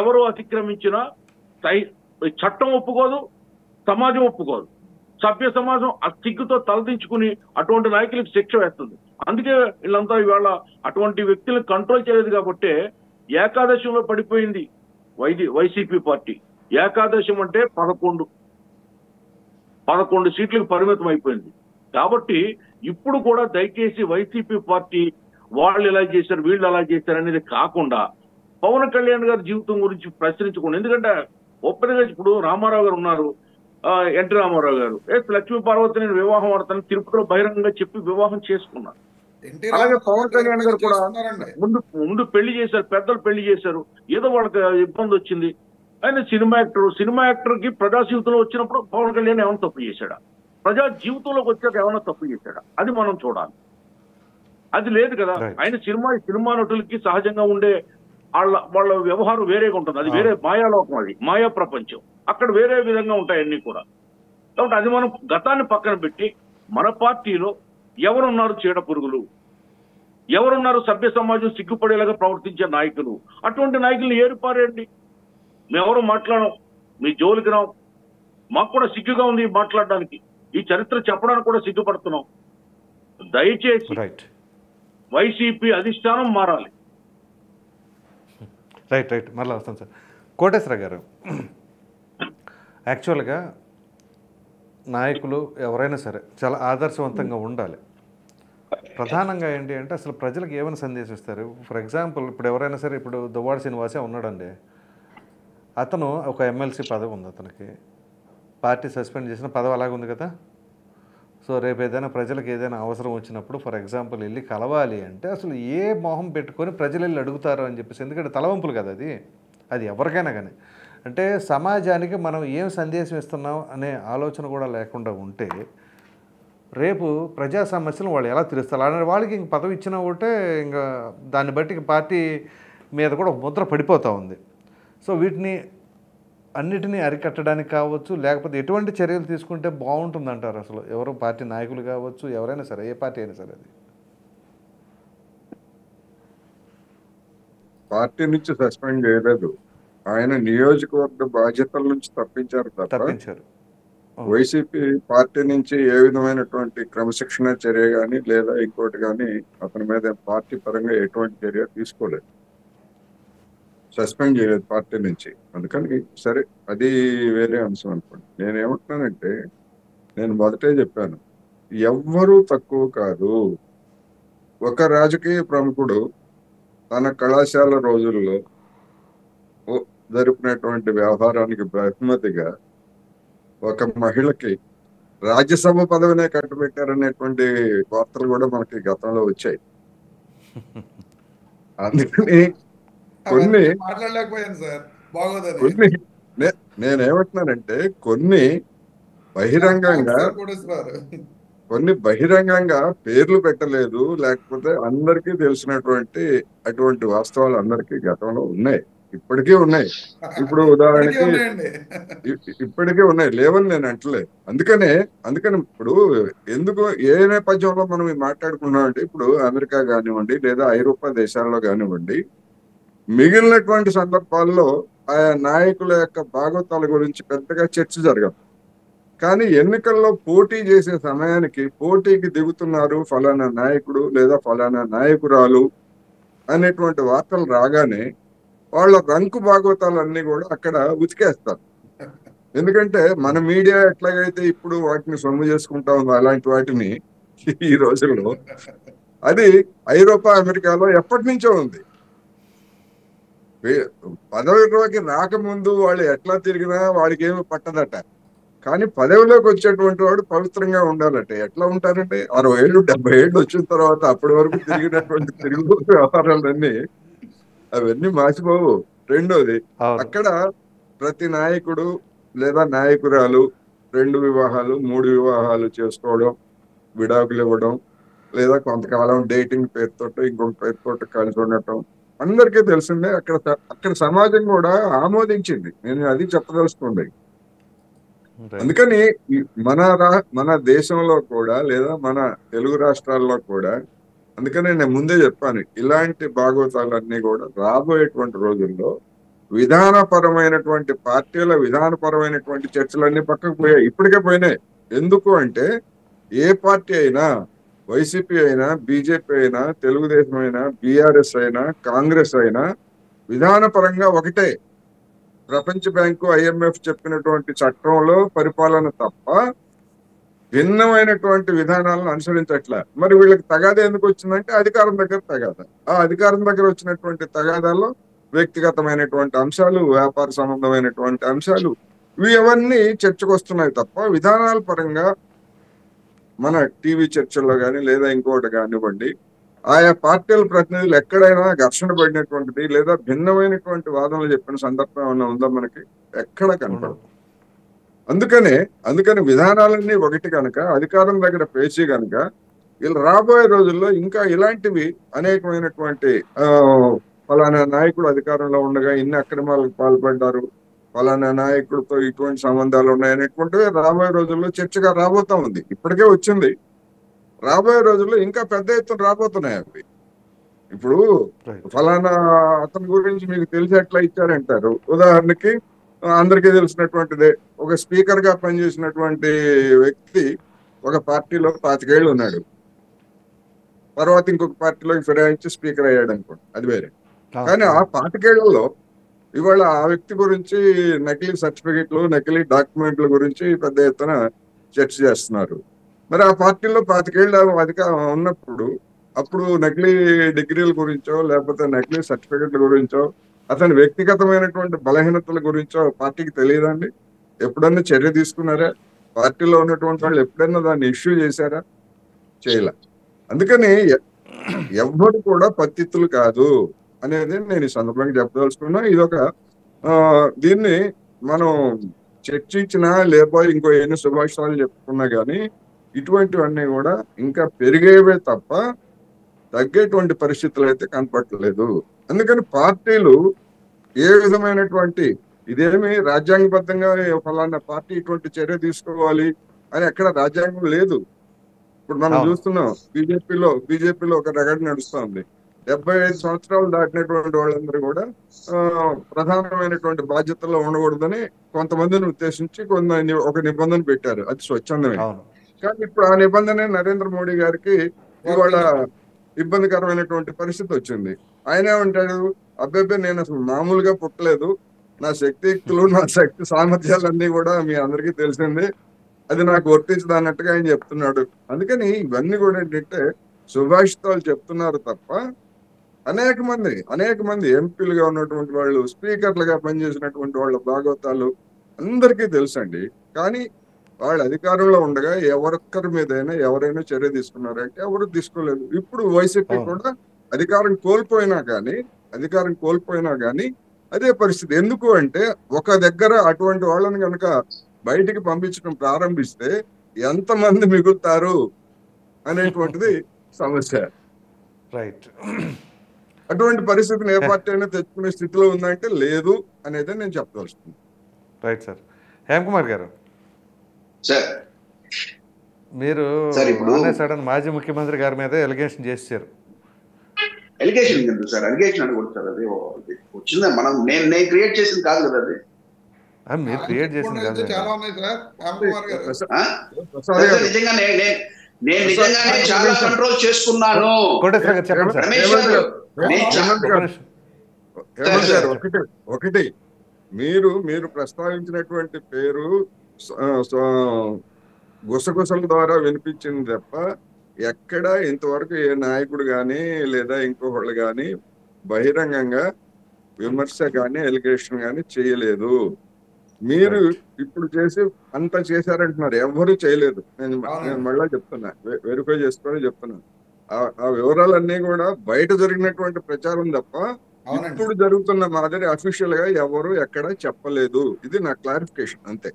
ఎవరు అతిక్రమించినా చట్టం ఒప్పుకోదు, సమాజం ఒప్పుకోదు. సభ్య సమాజం ఆ సిగ్గుతో తలదించుకుని అటువంటి నాయకులకు శిక్ష వేస్తుంది. అందుకే వీళ్ళంతా ఇవాళ అటువంటి వ్యక్తులను కంట్రోల్ చేయలేదు కాబట్టి ఏకాదశంలో పడిపోయింది వైసీపీ పార్టీ. ఏకాదశం అంటే 11 సీట్లకు పరిమితం అయిపోయింది. కాబట్టి ఇప్పుడు కూడా దయచేసి వైసీపీ పార్టీ వాళ్ళు ఎలా చేశారు, వీళ్ళు ఎలా చేశారు అనేది కాకుండా పవన్ కళ్యాణ్ గారి జీవితం గురించి ప్రశ్నించకుండా, ఎందుకంటే ఓపెన్ గా ఇప్పుడు రామారావు గారు ఉన్నారు, ఎన్టీ రామారావు గారు లక్ష్మీ పార్వతి నేను వివాహం ఆడతాను తిరుపతిలో బహిరంగంగా చెప్పి వివాహం చేసుకున్నారు. అలాగే పవన్ కళ్యాణ్ గారు కూడా ముందు పెళ్లి చేశారు, పెద్దలు పెళ్లి చేశారు, ఏదో వాళ్ళకి ఇబ్బంది వచ్చింది. ఆయన సినిమా యాక్టర్ కి ప్రజా జీవితంలో వచ్చినప్పుడు పవన్ కళ్యాణ్ ఏమైనా తప్పు చేశాడా, ప్రజా జీవితంలోకి వచ్చాక ఏమైనా తప్పు చేశాడా, అది మనం చూడాలి. అది లేదు కదా. ఆయన సినిమా నటులకి సహజంగా ఉండే వాళ్ళ వ్యవహారం వేరేగా ఉంటుంది. అది వేరే మాయాలోకం, అది మాయా ప్రపంచం. అక్కడ వేరే విధంగా ఉంటాయి అన్ని కూడా. కాబట్టి అది మనం గతాన్ని పక్కన పెట్టి మన పార్టీలో ఎవరున్నారు చీడ పురుగులు, ఎవరున్నారు సభ్య సమాజం సిగ్గుపడేలాగా ప్రవర్తించే నాయకులు, అటువంటి నాయకుల్ని ఏరిపారేయండి. మేమెవరు మాట్లాడం, మీ జోలికి రాం. మాకు కూడా సిగ్గుగా ఉంది మాట్లాడడానికి, ఈ చరిత్ర చెప్పడానికి కూడా సిగ్గుపడుతున్నాం. దయచేసి వైసీపీ అధిష్టానం మారాలి. రైట్ మళ్ళీ వస్తాను సార్. కోటేశ్వర గారు, యాక్చువల్గా నాయకులు ఎవరైనా సరే చాలా ఆదర్శవంతంగా ఉండాలి. ప్రధానంగా ఏంటి అంటే అసలు ప్రజలకు ఏమైనా సందేశం ఇస్తారు. ఫర్ ఎగ్జాంపుల్ ఇప్పుడు ఎవరైనా సరే, ఇప్పుడు దువ్వాడ శ్రీనివాసే ఉన్నాడండి, అతను ఒక ఎమ్మెల్సీ పదవి ఉంది, అతనికి పార్టీ సస్పెండ్ చేసిన పదవి అలాగే ఉంది కదా. సో రేపు ఏదైనా ప్రజలకు ఏదైనా అవసరం వచ్చినప్పుడు ఫర్ ఎగ్జాంపుల్ వెళ్ళి కలవాలి అంటే అసలు ఏ మొహం పెట్టుకొని ప్రజలు వెళ్ళి అడుగుతారు అని చెప్పేసి, ఎందుకంటే తలవంపులు కదా అది ఎవరికైనా కానీ. అంటే సమాజానికి మనం ఏం సందేశం ఇస్తున్నాం అనే ఆలోచన కూడా లేకుండా ఉంటే రేపు ప్రజా సమస్యలు వాళ్ళు ఎలా తీరుస్తారు అలానే వాళ్ళకి ఇంక పదవి ఇచ్చినా ఒకటే, ఇంకా దాన్ని బట్టి పార్టీ మీద కూడా ఒక ముద్ర పడిపోతూ ఉంది. సో వీటిని అన్నిటినీ అరికట్టడానికి కావచ్చు, లేకపోతే ఎటువంటి చర్యలు తీసుకుంటే బాగుంటుందంటారు అసలు ఎవరు పార్టీ నాయకులు కావచ్చు, ఎవరైనా సరే, ఏ పార్టీ అయినా సరే? అది పార్టీ నుంచి సస్పెండ్ చేయలేదు, ఆయన నియోజకవర్గ బాధ్యతల నుంచి తప్పించారు. వైసీపీ పార్టీ నుంచి ఏ విధమైనటువంటి క్రమశిక్షణ చర్య కానీ లేదా ఇంకోటి కానీ అతని మీద పార్టీ పరంగా ఎటువంటి చర్య తీసుకోలేదు, సస్పెండ్ చేయలేదు పార్టీ నుంచి. అందుకని సరే, అది వేరే అంశం అనుకోండి. నేనేమంటున్నానంటే, నేను మొదటే చెప్పాను, ఎవ్వరూ తక్కువ కాదు. ఒక రాజకీయ ప్రముఖుడు తన కళాశాల రోజుల్లో జరిపినటువంటి వ్యవహారానికి బహుమతిగా ఒక మహిళకి రాజ్యసభ పదవినే కట్టబెట్టారనేటువంటి వార్తలు కూడా మనకి గతంలో వచ్చాయి. అందుకని మాట్లాడలేకపోయాను సార్, నేనేమంటున్నానంటే కొన్ని బహిరంగంగా పేర్లు పెట్టలేదు, లేకపోతే అందరికీ తెలిసినటువంటి అటువంటి వాస్తవాలు అందరికీ గతంలో ఉన్నాయి, ఇప్పటికీ ఉన్నాయి. ఇప్పుడు ఉదాహరణకి ఇప్పటికే ఉన్నాయి, లేవని నేను అంటలేదు. అందుకని ఇప్పుడు ఎందుకు ఏ నేపథ్యంలో మనం మాట్లాడుకున్నాం అంటే, ఇప్పుడు అమెరికా కానివ్వండి లేదా ఐరోపా దేశాల్లో కానివ్వండి, మిగిలినటువంటి సందర్భాల్లో ఆయా నాయకుల యొక్క భాగవతాల గురించి పెద్దగా చర్చ జరగదు. కానీ ఎన్నికల్లో పోటీ చేసే సమయానికి పోటీకి దిగుతున్నారు ఫలానా నాయకుడు లేదా ఫలానా నాయకురాలు అనేటువంటి వార్తలు రాగానే వాళ్ళ రంకు భాగవతాలన్నీ కూడా అక్కడ ఉతికేస్తారు. ఎందుకంటే మన మీడియా ఎట్లాగైతే ఇప్పుడు వాటిని సొమ్ము చేసుకుంటా ఉందో అలాంటి వాటిని ఈ రోజుల్లో అది ఐరోపా అమెరికాలో ఎప్పటి నుంచో ఉంది. పదవిలోకి రాకముందు వాళ్ళు ఎట్లా తిరిగినా వాడికి ఏమి పట్టదట, కానీ పదవిలోకి వచ్చేటువంటి వాడు పవిత్రంగా ఉండాలట. ఎట్లా ఉంటారంటే 60 ఏళ్ళు 70 ఏళ్ళు వచ్చిన తర్వాత అప్పటి వరకు తిరిగినటువంటి తిరుగు వ్యవహారాలన్నీ అవన్నీ మార్చిపోవు. రెండోది, అక్కడ ప్రతి నాయకుడు లేదా నాయకురాలు 2 వివాహాలు 3 వివాహాలు చేసుకోవడం, విడాకులు ఇవ్వడం, లేదా కొంతకాలం డేటింగ్ పేరుతో ఇంకొక పేరుతో కలిసి ఉండటం అందరికీ తెలిసిందే. అక్కడ సమాజం కూడా ఆమోదించింది. నేను అది చెప్పదలుచుకోండి. అందుకని మన దేశంలో కూడా లేదా మన తెలుగు రాష్ట్రాల్లో కూడా, అందుకని నేను ముందే చెప్పాను, ఇలాంటి భాగవతాలన్నీ కూడా రాబోయేటువంటి రోజుల్లో విధానపరమైనటువంటి పార్టీల విధానపరమైనటువంటి చర్చలన్నీ పక్కకు పోయాయి, ఇప్పటికే పోయినాయి. ఎందుకు అంటే ఏ పార్టీ అయినా, వైసీపీ అయినా, బీజేపీ అయినా, తెలుగుదేశం అయినా, బీఆర్ఎస్ అయినా, కాంగ్రెస్ అయినా విధానపరంగా ఒకటే. ప్రపంచ బ్యాంకు, IMF చెప్పినటువంటి చట్టంలో పరిపాలన తప్ప భిన్నమైనటువంటి విధానాలను అనుసరించట్లే. మరి వీళ్ళకి తగాదా ఎందుకు వచ్చిందంటే అధికారం దగ్గర తగాదా. ఆ అధికారం దగ్గర వచ్చినటువంటి తగాదాల్లో వ్యక్తిగతమైనటువంటి అంశాలు, వ్యాపార సంబంధమైనటువంటి అంశాలు, ఇవన్నీ చర్చకు వస్తున్నాయి తప్ప విధానాల పరంగా మన టీవీ చర్చల్లో కానీ లేదా ఇంకోటి కానివ్వండి, ఆయా పార్టీల ప్రతినిధులు ఎక్కడైనా ఘర్షణ పడినటువంటిది లేదా భిన్నమైనటువంటి వాదనలు చెప్పిన సందర్భం ఏమన్నా ఉందా మనకి? ఎక్కడ కనపడదు. అందుకని విధానాలన్నీ ఒకటి కనుక, అధికారం దగ్గర పేచీ కనుక, వీళ్ళు రాబోయే రోజుల్లో ఇంకా ఇలాంటివి అనేకమైనటువంటి ఫలానా నాయకుడు అధికారంలో ఉండగా ఇన్ని అక్రమాలకు పాల్పడ్డారు, ఫలానా నాయకుడితో ఇటువంటి సంబంధాలు ఉన్నాయనేటువంటివి రాబోయే రోజుల్లో చర్చగా రాబోతా ఉంది. ఇప్పటికే వచ్చింది, రాబోయే రోజుల్లో ఇంకా పెద్ద ఎత్తున రాబోతున్నాయి అవి. ఇప్పుడు ఫలానా అతని గురించి మీకు తెలిసి ఎట్లా ఇచ్చారంటారు. ఉదాహరణకి అందరికీ తెలిసినటువంటిదే, ఒక స్పీకర్ గా పనిచేసినటువంటి వ్యక్తి ఒక పార్టీలో 25 ఏళ్ళు ఉన్నాడు, తర్వాత ఇంకొక పార్టీలోకి ఫిరాయించి స్పీకర్ అయ్యాడు అనుకోండి, అది వేరే. కానీ ఆ 25 ఏళ్లలో ఇవాళ ఆ వ్యక్తి గురించి నకిలీ సర్టిఫికెట్లు, నకిలీ డాక్యుమెంట్ల గురించి పెద్ద ఎత్తున చర్చ చేస్తున్నారు. మరి ఆ పార్టీలో 25 ఏళ్ళు అధికారం ఉన్నప్పుడు అప్పుడు నకిలీ డిగ్రీల గురించో లేకపోతే నకిలీ సర్టిఫికెట్ల గురించో అతని వ్యక్తిగతమైనటువంటి బలహీనతల గురించో పార్టీకి తెలియదండి? ఎప్పుడన్నా చర్య తీసుకున్నారా? పార్టీలో ఉన్నటువంటి వాళ్ళు ఎప్పుడన్నా దాన్ని ఇష్యూ చేశారా? చేయలే. అందుకని ఎవ్వరు కూడా పత్తిత్తులు కాదు అనేది నేను ఈ సందర్భంగా చెప్పదలుచుకున్నా. ఇదొక దీన్ని మనం చర్చించినా లేకపోతే ఇంకో ఎన్ని శుభాషాలు చెప్పుకున్నా కానీ ఇటువంటివన్నీ కూడా ఇంకా పెరిగేవే తప్ప తగ్గేటువంటి పరిస్థితులు అయితే కనపడలేదు. అందుకని పార్టీలు ఏ విధమైనటువంటి ఇదేమి రాజ్యాంగబద్ధంగా ఫలానా పార్టీ ఇటువంటి చర్య తీసుకోవాలి అని ఎక్కడ రాజ్యాంగం లేదు. ఇప్పుడు మనం చూస్తున్నాం బీజేపీలో ఒక రగడ నడుస్తుంది. 75 సంవత్సరాలు దాటినటువంటి వాళ్ళందరూ కూడా ప్రధానమైనటువంటి బాధ్యతల్లో ఉండకూడదని కొంతమందిని ఉద్దేశించి ఒక నిబంధన పెట్టారు. అది స్వచ్ఛందమే. కానీ ఇప్పుడు ఆ నిబంధన నరేంద్ర మోడీ గారికి ఇవాళ ఇబ్బందికరమైనటువంటి పరిస్థితి వచ్చింది. ఆయన ఏమంటాడు, అబ్బాయి నేను అసలు మామూలుగా పుట్టలేదు, నా శక్తియుక్తులు, నా శక్తి సామర్థ్యాలన్నీ కూడా మీ అందరికీ తెలిసిందే, అది నాకు వర్తించదు అన్నట్టుగా ఆయన చెప్తున్నాడు. అందుకని ఇవన్నీ కూడా ఏంటంటే సుభాషితాలు చెప్తున్నారు తప్ప అనేక మంది ఎంపీలుగా ఉన్నటువంటి వాళ్ళు, స్పీకర్లుగా పనిచేసినటువంటి వాళ్ళ భాగవతాలు అందరికీ తెలుసండి. కానీ వాళ్ళు అధికారంలో ఉండగా ఎవరొక్కరి మీదైనా ఎవరైనా చర్య తీసుకున్నారంటే ఎవరు తీసుకోలేదు. ఇప్పుడు వైసీపీ కూడా అధికారం కోల్పోయినా కానీ అదే పరిస్థితి. ఎందుకు అంటే ఒక దగ్గర అటువంటి వాళ్ళని కనుక బయటికి పంపించడం ప్రారంభిస్తే ఎంతమంది మిగులుతారు అనేటువంటిది సమస్య. రైట్. అటువంటి పరిస్థితిని ఏ పార్టీ అయినా తెచ్చుకునే స్థితిలో ఉందంటే లేదు అనేది నేను చెప్పదలుచుకున్నాను. Right sir. హేమ్ కుమార్ గారు, మీరు సడన్ మాజీ ముఖ్యమంత్రి గారి మీద ఎలిగేషన్ చేశారు. ఎలిగేషన్ ఎందుకు సార్? ఎలిగేషన్ అని కొడతారు. అది వచ్చిందా? నేను క్రియేట్ చేసింది కాదు కదా అది. మీరు క్రియేట్ చేసింది కాదు. నిజంగా నేను నిజంగానే చాలా కంట్రోల్ చేసుకున్నాను. ఒకటి మీరు ప్రస్తావించినటువంటి పేరు గుసగుసల ద్వారా వినిపించింది తప్ప ఎక్కడ ఇంతవరకు ఏ నాయకుడు కానీ లేదా ఇంకొకళ్ళు కానీ బహిరంగంగా విమర్శ కానీ ఎలిగేషన్ కానీ చేయలేదు. మీరు ఇప్పుడు చేసి అంత చేశారంటున్నారు, ఎవరు చేయలేదు. నేను మళ్ళా చెప్తున్నా, వెరిఫై చేసుకొని చెప్తున్నాను. ఆ వివరాలన్నీ కూడా బయట జరిగినటువంటి ప్రచారం తప్ప ఇప్పుడు జరుగుతున్న మాదిరి అఫీషియల్ గా ఎవరు ఎక్కడ చెప్పలేదు. ఇది నా క్లారిఫికేషన్ అంతే.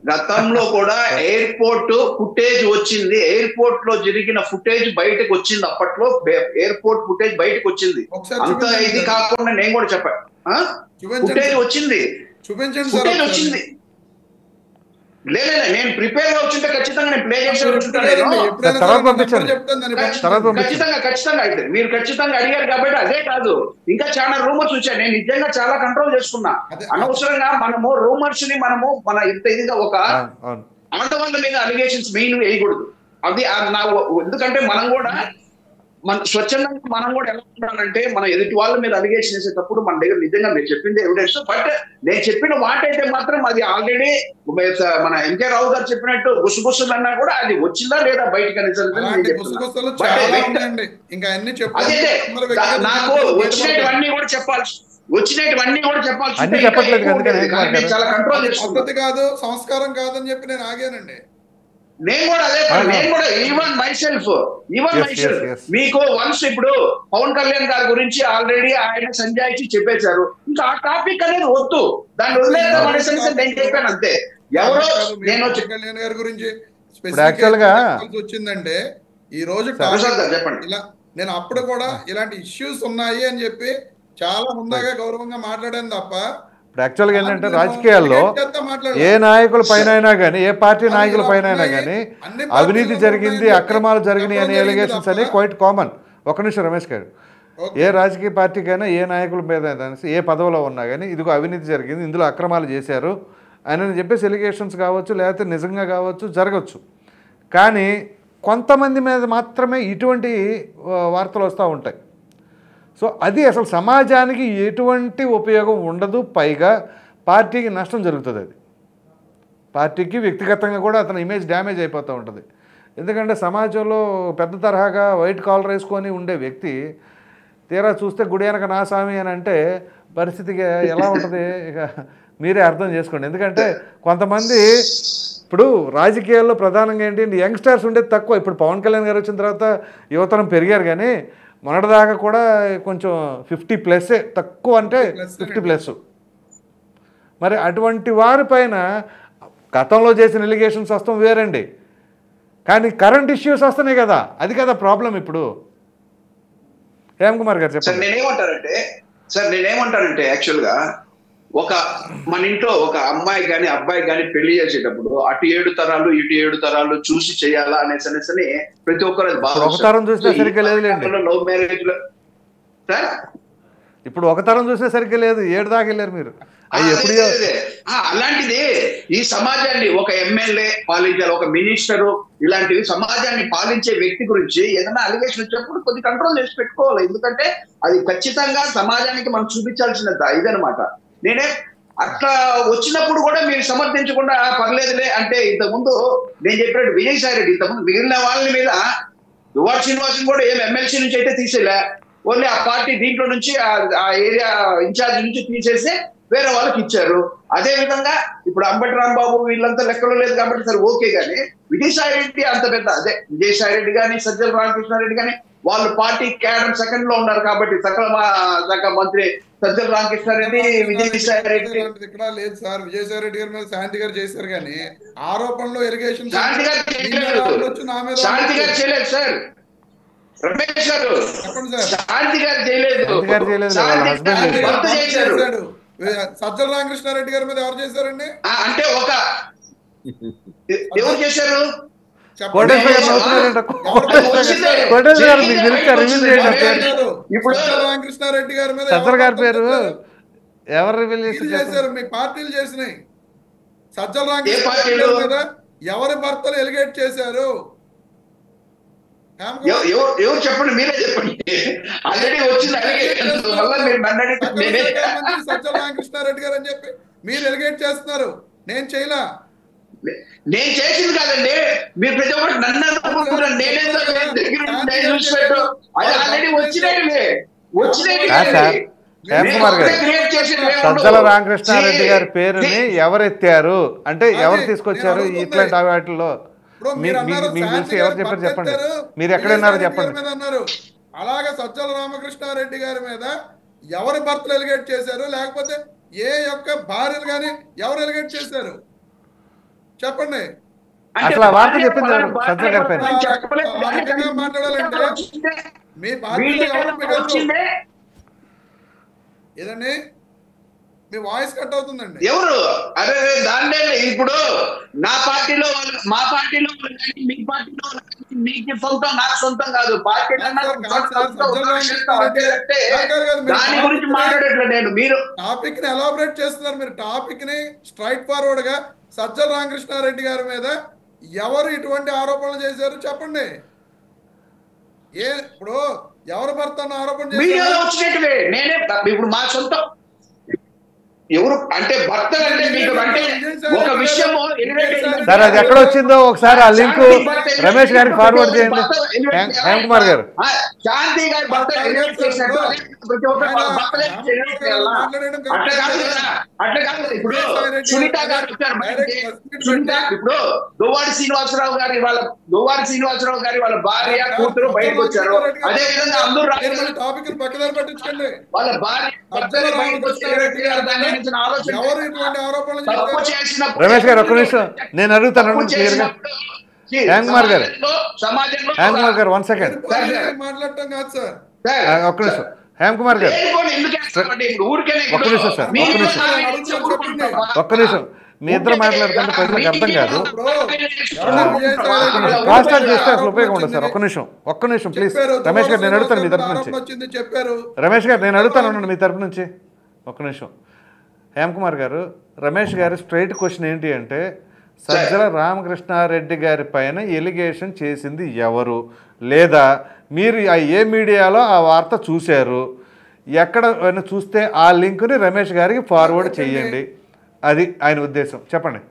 గతంలో కూడా ఎయిర్పోర్ట్ ఫుటేజ్ వచ్చింది, ఎయిర్పోర్ట్ లో జరిగిన ఫుటేజ్ బయటకు వచ్చింది. అప్పట్లో ఎయిర్పోర్ట్ ఫుటేజ్ బయటకు వచ్చింది. అంత ఇది కాకుండా నేను కూడా చెప్పాను, ఫుటేజ్ వచ్చింది. చూపించండి సార్ ఫుటేజ్ ఒకసారి. వచ్చింది. లేదు నేను ప్రిపేర్ గా వచ్చింటే ఖచ్చితంగా నేను ప్లే చేసి మీరు వచ్చుంటాను. ఎప్పుడైనా తర్వాత సరే నేను పంపించండి. నెంబర్ చెప్తాను దాన్ని పంపించండి. తర్వాత పంపించండి. ఖచ్చితంగా అయితే మీరు ఖచ్చితంగా అడిగారు కాబట్టి అదే కాదు, ఇంకా చాలా రూమర్స్ వచ్చాయి. నేను నిజంగా చాలా కంట్రోల్ చేసుకున్నా. అదే. అనవసరంగా మనము రూమర్స్ ని మనము మన ఇంత ఇదిగా ఒక అవును. ఆడవాళ్ళ మీద అలిగేషన్స్ మెయిన్ వేయకూడదు. అది ఎందుకంటే మనం కూడా మన స్వచ్ఛందంగా మనం కూడా ఎలా ఉండాలంటే మన ఎదుటి వాళ్ళ మీద అలిగేషన్ వేసేటప్పుడు మన దగ్గర నిజంగా మీరు చెప్పింది ఎవిడెన్స్. బట్ నేను చెప్పిన మాట అయితే మాత్రం అది ఆల్రెడీ మన ఎంకే రావు గారు చెప్పినట్టు గుసగుసలు అన్నా కూడా అది వచ్చిందా లేదా బయటకు అలాంటి గుసగుసలు చాలా ఉన్నాయండి. ఇంకా అన్ని అదే నాకు వచ్చినవన్నీ కూడా చెప్పాల్సి అన్ని చెప్పట్లేదు కదా, నేను చాలా కంట్రోల్ చేసుకుంటాను. పద్ధతి కాదు, సంస్కారం కాదని చెప్పి నేను ఆగానండి. నేను కూడా అదే నేను కూడా ఈవెన్ మై సెల్ఫ్ మీకు వన్స్ ఇప్పుడు పవన్ కళ్యాణ్ గారి గురించి ఆల్రెడీ ఆయన సంజాయిచి చెప్పేశారు. ఇంకా ఆ టాపిక్ అనేది వద్దు, దాన్ని వదిలేద్దాం అనేసి నేను చెప్పాను అంతే. ఎవరో నేను కళ్యాణ్ గారి గురించి యాక్చువల్ గా వచ్చిందంటే ఈ రోజు చెప్పండి. ఇలా నేను అప్పుడు కూడా ఇలాంటి ఇష్యూస్ ఉన్నాయి అని చెప్పి చాలా ముందుగా గౌరవంగా మాట్లాడాను తప్ప ఇప్పుడు యాక్చువల్గా ఏంటంటే రాజకీయాల్లో ఏ నాయకుల పైన అయినా కానీ, ఏ పార్టీ నాయకుల పైన అయినా కానీ అవినీతి జరిగింది, అక్రమాలు జరిగినాయి అనే ఎలిగేషన్స్ అనేవి క్వైట్ కామన్. ఒక నిమిషం రమేష్ గారు, ఏ రాజకీయ పార్టీకైనా ఏ నాయకుల మీద ఏ పదవిలో ఉన్నా కానీ ఇదిగో అవినీతి జరిగింది, ఇందులో అక్రమాలు చేశారు అని చెప్పేసి ఎలిగేషన్స్ కావచ్చు, లేకపోతే నిజంగా కావచ్చు, జరగచ్చు. కానీ కొంతమంది మీద మాత్రమే ఇటువంటి వార్తలు వస్తూ ఉంటాయి. సో అది అసలు సమాజానికి ఎటువంటి ఉపయోగం ఉండదు, పైగా పార్టీకి నష్టం జరుగుతుంది. అది పార్టీకి వ్యక్తిగతంగా కూడా అతని ఇమేజ్ డ్యామేజ్ అయిపోతూ ఉంటుంది. ఎందుకంటే సమాజంలో పెద్ద తరహాగా వైట్ కాలర్ వేసుకొని ఉండే వ్యక్తి తీరా చూస్తే గుడి వెనక నా స్వామి అని అంటే పరిస్థితికి ఎలా ఉంటుంది ఇక మీరే అర్థం చేసుకోండి. ఎందుకంటే కొంతమంది ఇప్పుడు రాజకీయాల్లో ప్రధానంగా ఏంటి, యంగ్స్టర్స్ ఉండేది తక్కువ. ఇప్పుడు పవన్ కళ్యాణ్ గారు వచ్చిన తర్వాత యువతరం పెరిగారు, కానీ మొన్నటిదాకా కూడా కొంచెం 50+ తక్కువ, అంటే 50+. మరి అటువంటి వారిపైన గతంలో చేసిన ఎలిగేషన్స్ వస్తాం వేరండి, కానీ కరెంట్ ఇష్యూస్ వస్తున్నాయి కదా, అది కదా ప్రాబ్లం. ఇప్పుడు హేమ్ కుమార్ గారు చెప్పండి. నేనేమంటానంటే యాక్చువల్గా మన ఇంట్లో ఒక అమ్మాయి కానీ అబ్బాయి కానీ పెళ్లి చేసేటప్పుడు అటు 7 తరాలు ఇటు 7 తరాలు చూసి చేయాలా అనేసి ప్రతి ఒక్కరు ఒక తరం చూస్తే సరిగ్గా లేదులేండి. లవ్ మ్యారేజ్ లో ఇప్పుడు ఒక తరం చూస్తే సరిగ్గా లేదు, 7 దాకా వెళ్ళారు మీరు. అలాంటిది ఈ సమాజాన్ని ఒక ఎమ్మెల్యే పాలించాలి, ఒక మినిస్టరు, ఇలాంటివి సమాజాన్ని పాలించే వ్యక్తి గురించి ఏదైనా అలిగేషన్ వచ్చినప్పుడు కొద్ది కంట్రోల్ చేసి పెట్టుకోవాలి. ఎందుకంటే అది ఖచ్చితంగా సమాజానికి మనం చూపించాల్సిన ఇదనమాట. నేనే అట్లా వచ్చినప్పుడు కూడా మీరు సమర్థించకుండా పర్లేదులే అంటే, ఇంతకుముందు నేను చెప్పినట్టు విజయసాయి రెడ్డి ఇంతకుముందు మిగిలిన వాళ్ళ మీద దువ్వాడ శ్రీనివాసన్ కూడా ఏం ఎమ్మెల్సీ నుంచి అయితే తీసేలే, ఓన్లీ ఆ పార్టీ దీంట్లో నుంచి ఆ ఏరియా ఇన్ఛార్జ్ నుంచి తీసేసి వేరే వాళ్ళకి ఇచ్చారు. అదే విధంగా ఇప్పుడు అంబటి రాంబాబు వీళ్ళంతా లెక్కలో లేదు కాబట్టి సరే ఓకే, కానీ విజయసాయి రెడ్డి అంత పెద్ద విజయసాయి రెడ్డి కానీ సజ్జల రామకృష్ణారెడ్డి కానీ వాళ్ళు పార్టీ క్యాడర్ సెకండ్ లో ఉన్నారు కాబట్టి సకల మంత్రి సజ్జల రామకృష్ణారెడ్డి, విజయసాయి రెడ్డి ఇక్కడ లేదు సార్. విజయసాయి రెడ్డి గారి మీద శాంతి గారు చేశారు, కానీ ఆరోపణలు ఎలిగేషన్ శాంతి గారు చేయలేదు సార్. రమేష్ గారు శాంతి గారు చేయలేదు, సజ్జల రామకృష్ణారెడ్డి గారి మీద ఎవరు చేశారండి? అంటే ఎవరు చేశారు? రామకృష్ణారెడ్డి గారి మీద సజ్జల గారి పేరు ఎవరు రివీల్ చేశారు? మీ పార్టీలు చేసినాయి. సజ్జల రామకృష్ణారెడ్డి గారి మీద ఎవరి భర్తలు ఎలిగేట్ చేశారు? ఎవరు చెప్పండి, మీరే చెప్పండి. ఆల్రెడీ వచ్చింది సజ్జల రామకృష్ణారెడ్డి గారు అని చెప్పి మీరు ఎలిగేట్ చేస్తున్నారు. నేను చేయలా, నేను చేసింది కాదండి. మీరు ప్రతి ఒక్కటి నన్ను అనుకుంటున్నారు. సజ్జల రామకృష్ణారెడ్డి గారి పేరుని ఎవరెత్తారు అంటే ఎవరు తీసుకొచ్చారు ఇట్లాంటి వాటిల్లో? మీకు తెలిసి ఎవరు చెప్పారు చెప్పండి, మీరు ఎక్కడున్నారో చెప్పండి. అలాగే సజ్జల రామకృష్ణారెడ్డి గారి మీద ఎవరి భర్తలు ఎలిగేట్ చేశారు, లేకపోతే ఏ యొక్క భార్యలు కానీ ఎవరు ఎలిగేట్ చేశారు చెప్పండి. అసలు వార్త చెప్పింది సజ్జల గారి పైన మాట్లాడాలంటే మీ పార్టీలో ఏదండి మీ వాయిస్ కట్ అవుతుందండి. ఎవరు? అరే దాన్నే ఇప్పుడు నా పార్టీలో మా పార్టీలో మీ పార్టీలో మీకు సొంతం నాకు సొంతం కాదు. పార్టీ దాని గురించి మాట్లాడట్లేదు నేను. మీరు టాపిక్ ని ఎలాబరేట్ చేస్తున్నారు. మీరు టాపిక్ ని స్ట్రైట్ ఫార్వర్డ్ గా సజ్జల రామకృష్ణారెడ్డి గారి మీద ఎవరు ఇటువంటి ఆరోపణలు చేశారు చెప్పండి. ఇప్పుడు ఎవరు భర్త ఆరోపణ చేశారు? నేనే ఇప్పుడు మా సొంతం ఎవరు అంటే భర్త అంటే మీకు అంటే ఒక విషయము సార్ అది ఎక్కడ వచ్చిందో ఒకసారి ఆ లింక్ రమేష్ గారికి ఫార్వర్డ్ చేయండి. హేమ్ కుమార్ గారు శాంతి గారి భర్త అట్లా కాదు. ఇప్పుడు సునీత గారు ఇప్పుడు దువ్వాడి శ్రీనివాసరావు గారి వాళ్ళ భార్య కూతురు బయటకు వచ్చారు. అదే విధంగా అందరూ టాపిక్ పక్కదారి పట్టించుకోండి. వాళ్ళ భార్య రమేష్ గారు ఒక్క నిమిషం నేను అడుగుతాను క్లియర్గా. హేమ్ కుమార్ గారు 1 సెకండ్ మాట్లాడటం కాదు సార్. ఒక్క నిమిషం హేమ్ కుమార్ గారు ఒక్క నిమిషం మీ ఇద్దరు మాట్లాడుతుంటే ప్రజలకు అర్థం కాదు. ఫాస్ట్ ట్రాక్ చేస్తే అసలు ఉపయోగం ఉండదు సార్. ఒక్క నిమిషం ప్లీజ్. రమేష్ గారు నేను అడుగుతాను మీ తరపు నుంచి. రమేష్ గారు నేను అడుగుతాను మీ తరపు నుంచి. ఒక్క నిమిషం హేమ్ కుమార్ గారు. రమేష్ గారు స్ట్రైట్ క్వశ్చన్ ఏంటి అంటే సజ్జల రామకృష్ణారెడ్డి గారి పైన ఎలిగేషన్ చేసింది ఎవరు, లేదా మీరు ఏ మీడియాలో ఆ వార్త చూశారు, ఎక్కడ చూస్తే ఆ లింక్ని రమేష్ గారికి ఫార్వర్డ్ చేయండి. అది ఆయన ఉద్దేశం. చెప్పండి.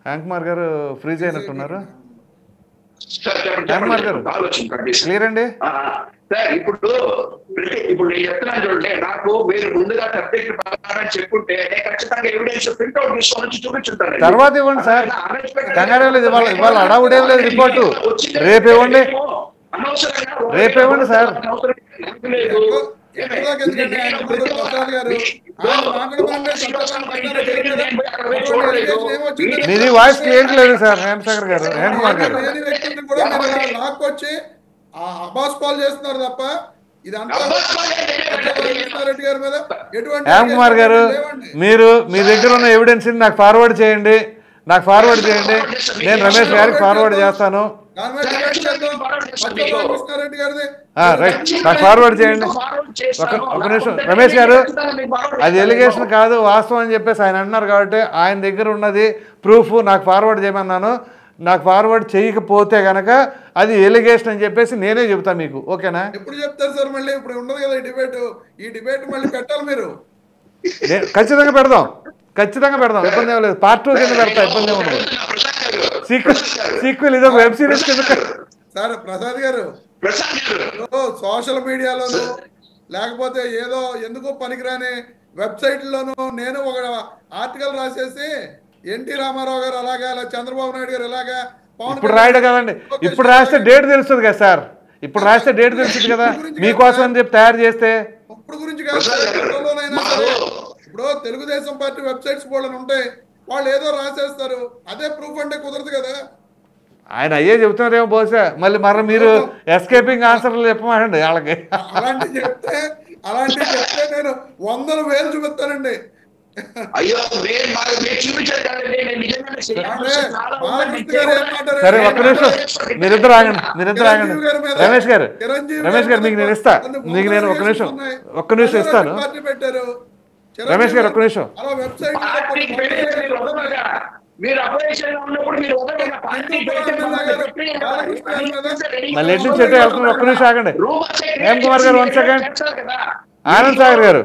హేమ్ కుమార్ గారు ఫ్రీజ్ అయినట్టున్నారు. హేమ్ కుమార్ గారు క్లియర్ అండి. సార్ ఇప్పుడు నేను చెప్తున్నాను చూడండి. నాకు మీరు ముందుగా సబ్జెక్ట్ ప్రకారం చెప్పుంటే ఖచ్చితంగా ఎవిడెన్స్ ప్రింట్అవుట్ తీసుకొని వచ్చి చూపించుంటాను. తర్వాత ఇవ్వండి సార్. కంగారు లేదు. ఇవాళ అడావుడేం లేదు. రిపోర్టు రేపు ఇవ్వండి. సార్. మీది వాయిస్ క్లియర్ లేదు సార్. హేమ్ సాగర్ గారు, హేమ్ కుమార్ గారు వచ్చి అబ్బాస్ కాల్ చేస్తున్నారు తప్ప ఇదంతా హేమ్ కుమార్ గారు మీరు మీ దగ్గర ఉన్న ఎవిడెన్స్ నాకు ఫార్వర్డ్ చేయండి. నేను రమేష్ గారికి ఫార్వర్డ్ చేస్తాను. రైట్, నాకు ఫార్వర్డ్ చేయండి. ఒక నిమిషం రమేష్ గారు, అది ఎలిగేషన్ కాదు వాస్తవం అని చెప్పేసి ఆయన అన్నారు కాబట్టి ఆయన దగ్గర ఉన్నది ప్రూఫ్ నాకు ఫార్వర్డ్ చేయమన్నాను. నాకు ఫార్వర్డ్ చేయకపోతే గనక అది ఎలిగేషన్ అని చెప్పేసి నేనే చెప్తాను మీకు. ఓకేనా? ఎప్పుడు చెప్తారు సార్? మళ్ళీ ఇప్పుడు ఉండదు కదా ఈ డిబేట్ మళ్ళీ పెట్టాలి మీరు. ఖచ్చితంగా పెడదాం. ఇబ్బంది ఏం లేదు. పార్ట్ 2 కింద పెడతా. ఇబ్బంది ఏమి ఉండదు. సీక్వెల్ ఇదొక వెబ్ సిరీస్ కింద. సార్ ప్రసాద్ గారు, సోషల్ మీడియాలోను లేకపోతే ఏదో ఎందుకో పనికిరాని వెబ్సైట్లోనూ నేను ఒక ఆర్టికల్ రాసేసి ఎన్టీ రామారావు గారు అలాగా, చంద్రబాబు నాయుడు గారు ఇలాగా, ఇప్పుడు రాయడం కదండి. ఇప్పుడు రాస్తే డేట్ తెలుస్తుంది కదా సార్. ఇప్పుడు రాస్తే డేట్ తెలుస్తుంది కదా మీకోసం అని చెప్పి తయారు చేస్తే. ఇప్పుడు గురించి కాదు, ఇప్పుడు తెలుగుదేశం పార్టీ వెబ్సైట్స్ వాళ్ళని ఉంటాయి, వాళ్ళు ఏదో రాసేస్తారు, అదే ప్రూఫ్ అంటే కుదరదు కదా. ఆయన అయ్యే చెబుతున్నారేమో బహుశా. మళ్ళీ మీరు ఎస్కేపింగ్ ఆన్సర్లు చెప్పమండి వాళ్ళకి. అలాంటివి చెప్తే నేను 100,000 చూపిస్తానండి. సరే ఒక్క నిమిషం మీరిద్దరు ఆగండి. రమేష్ గారు మీకు నేను ఇస్తా. నేను ఒక్క నిమిషం ఇస్తాను. రమేష్ గారు ఒక్క నిమిషం. మళ్ళీ ఎటు నుంచి ఎటు వెళ్తున్నారు? ఒక్క నిమిషం ఆగండి. హేమ్ కుమార్ గారు 1 సెకండ్. ఆనంద్ సాగర్ గారు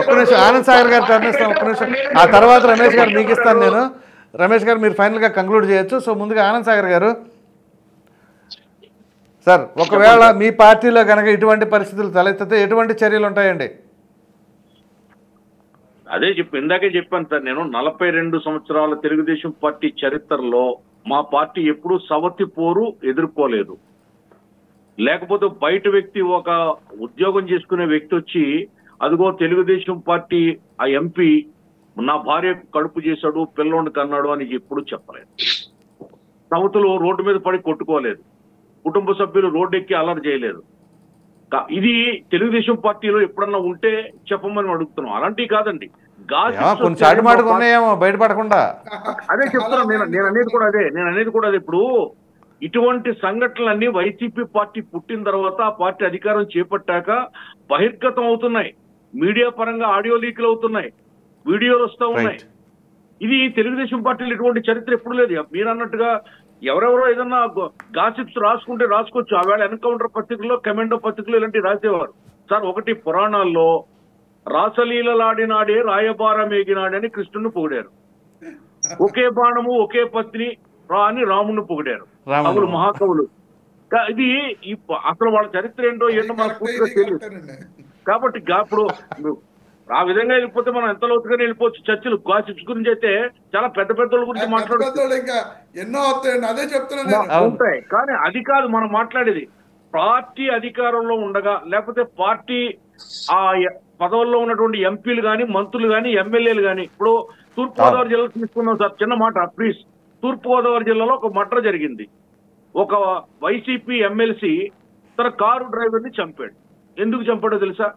ఒక్క నిమిషం. ఆనంద్ సాగర్ గారు టర్నిస్తాం. ఒక్క నిమిషం. ఆ తర్వాత రమేష్ గారు మీకు ఇస్తాను నేను. రమేష్ గారు మీరు ఫైనల్గా కంక్లూడ్ చేయొచ్చు. సో ముందుగా ఆనంద్ సాగర్ గారు. సార్ ఒకవేళ మీ పార్టీలో కనుక ఇటువంటి పరిస్థితులు తలెత్తితే ఎటువంటి చర్యలు ఉంటాయండి? అదే ఇందాకే చెప్పాను సార్. నేను 42 సంవత్సరాల తెలుగుదేశం పార్టీ చరిత్రలో మా పార్టీ ఎప్పుడూ సవతి పోరు ఎదుర్కోలేదు. లేకపోతే బయట వ్యక్తి, ఒక ఉద్యోగం చేసుకునే వ్యక్తి వచ్చి అదిగో తెలుగుదేశం పార్టీ ఆ ఎంపీ నా భార్యకు కడుపు చేశాడు, పిల్లోడిని కన్నాడు అని ఎప్పుడు చెప్పలేదు. సవతులు రోడ్డు మీద పడి కొట్టుకోలేదు. కుటుంబ సభ్యులు రోడ్డెక్కి అల్లరి చేయలేదు. ఇది తెలుగుదేశం పార్టీలో ఎప్పుడన్నా ఉంటే చెప్పమని అడుగుతున్నాం. అలాంటివి కాదండి. కొన్ని చాటి మాటలు ఉన్నాయేమో బయటపడకుండా. అదే చెప్తున్నాను నేను అనేది కూడా అదే. ఇప్పుడు ఇటువంటి సంఘటనలన్నీ వైసీపీ పార్టీ పుట్టిన తర్వాత ఆ పార్టీ అధికారం చేపట్టాక బహిర్గతం అవుతున్నాయి. మీడియా పరంగా ఆడియో లీకులు అవుతున్నాయి, వీడియోలు వస్తూ ఉన్నాయి. ఇది తెలుగుదేశం పార్టీలో ఇటువంటి చరిత్ర ఎప్పుడు లేదు. మీరు అన్నట్టుగా ఎవరెవరో ఏదన్నా గాసిప్స్ రాసుకోవచ్చు. ఆవేళ ఎన్కౌంటర్ పత్రికల్లో, కమెండో పత్రికలో ఇలాంటివి రాసేవారు. సార్, ఒకటి పురాణాల్లో రాసలీలలాడినాడే రాయబారమేగినాడని కృష్ణుని పొగిడారు. ఒకే బాణము ఒకే పత్ని అని రాముడిని పొగిడారు కవులు, మహాకవులు. ఇది అసలు వాళ్ళ చరిత్ర ఏంటో మనకు పూర్తిగా తెలియదు. కాబట్టి ఇప్పుడు ఆ విధంగా వెళ్ళిపోతే మనం ఎంత లోతుగానే వెళ్ళిపోవచ్చు. చర్చలు గాసిప్స్ గురించి అయితే చాలా పెద్ద పెద్దల గురించి ఉంటాయి. కానీ అది కాదు మనం మాట్లాడేది. పార్టీ అధికారంలో ఉండగా, లేకపోతే పార్టీ ఆ పదవుల్లో ఉన్నటువంటి ఎంపీలు కానీ, మంత్రులు కానీ, ఎమ్మెల్యేలు కానీ. ఇప్పుడు తూర్పుగోదావరి జిల్లా తీసుకున్నాం సార్, చిన్న మాట ప్లీజ్. తూర్పుగోదావరి జిల్లాలో ఒక మర్డర్ జరిగింది. ఒక వైసీపీ ఎమ్మెల్సీ తన కారు డ్రైవర్ని చంపాడు. ఎందుకు చంపాడో తెలుసా?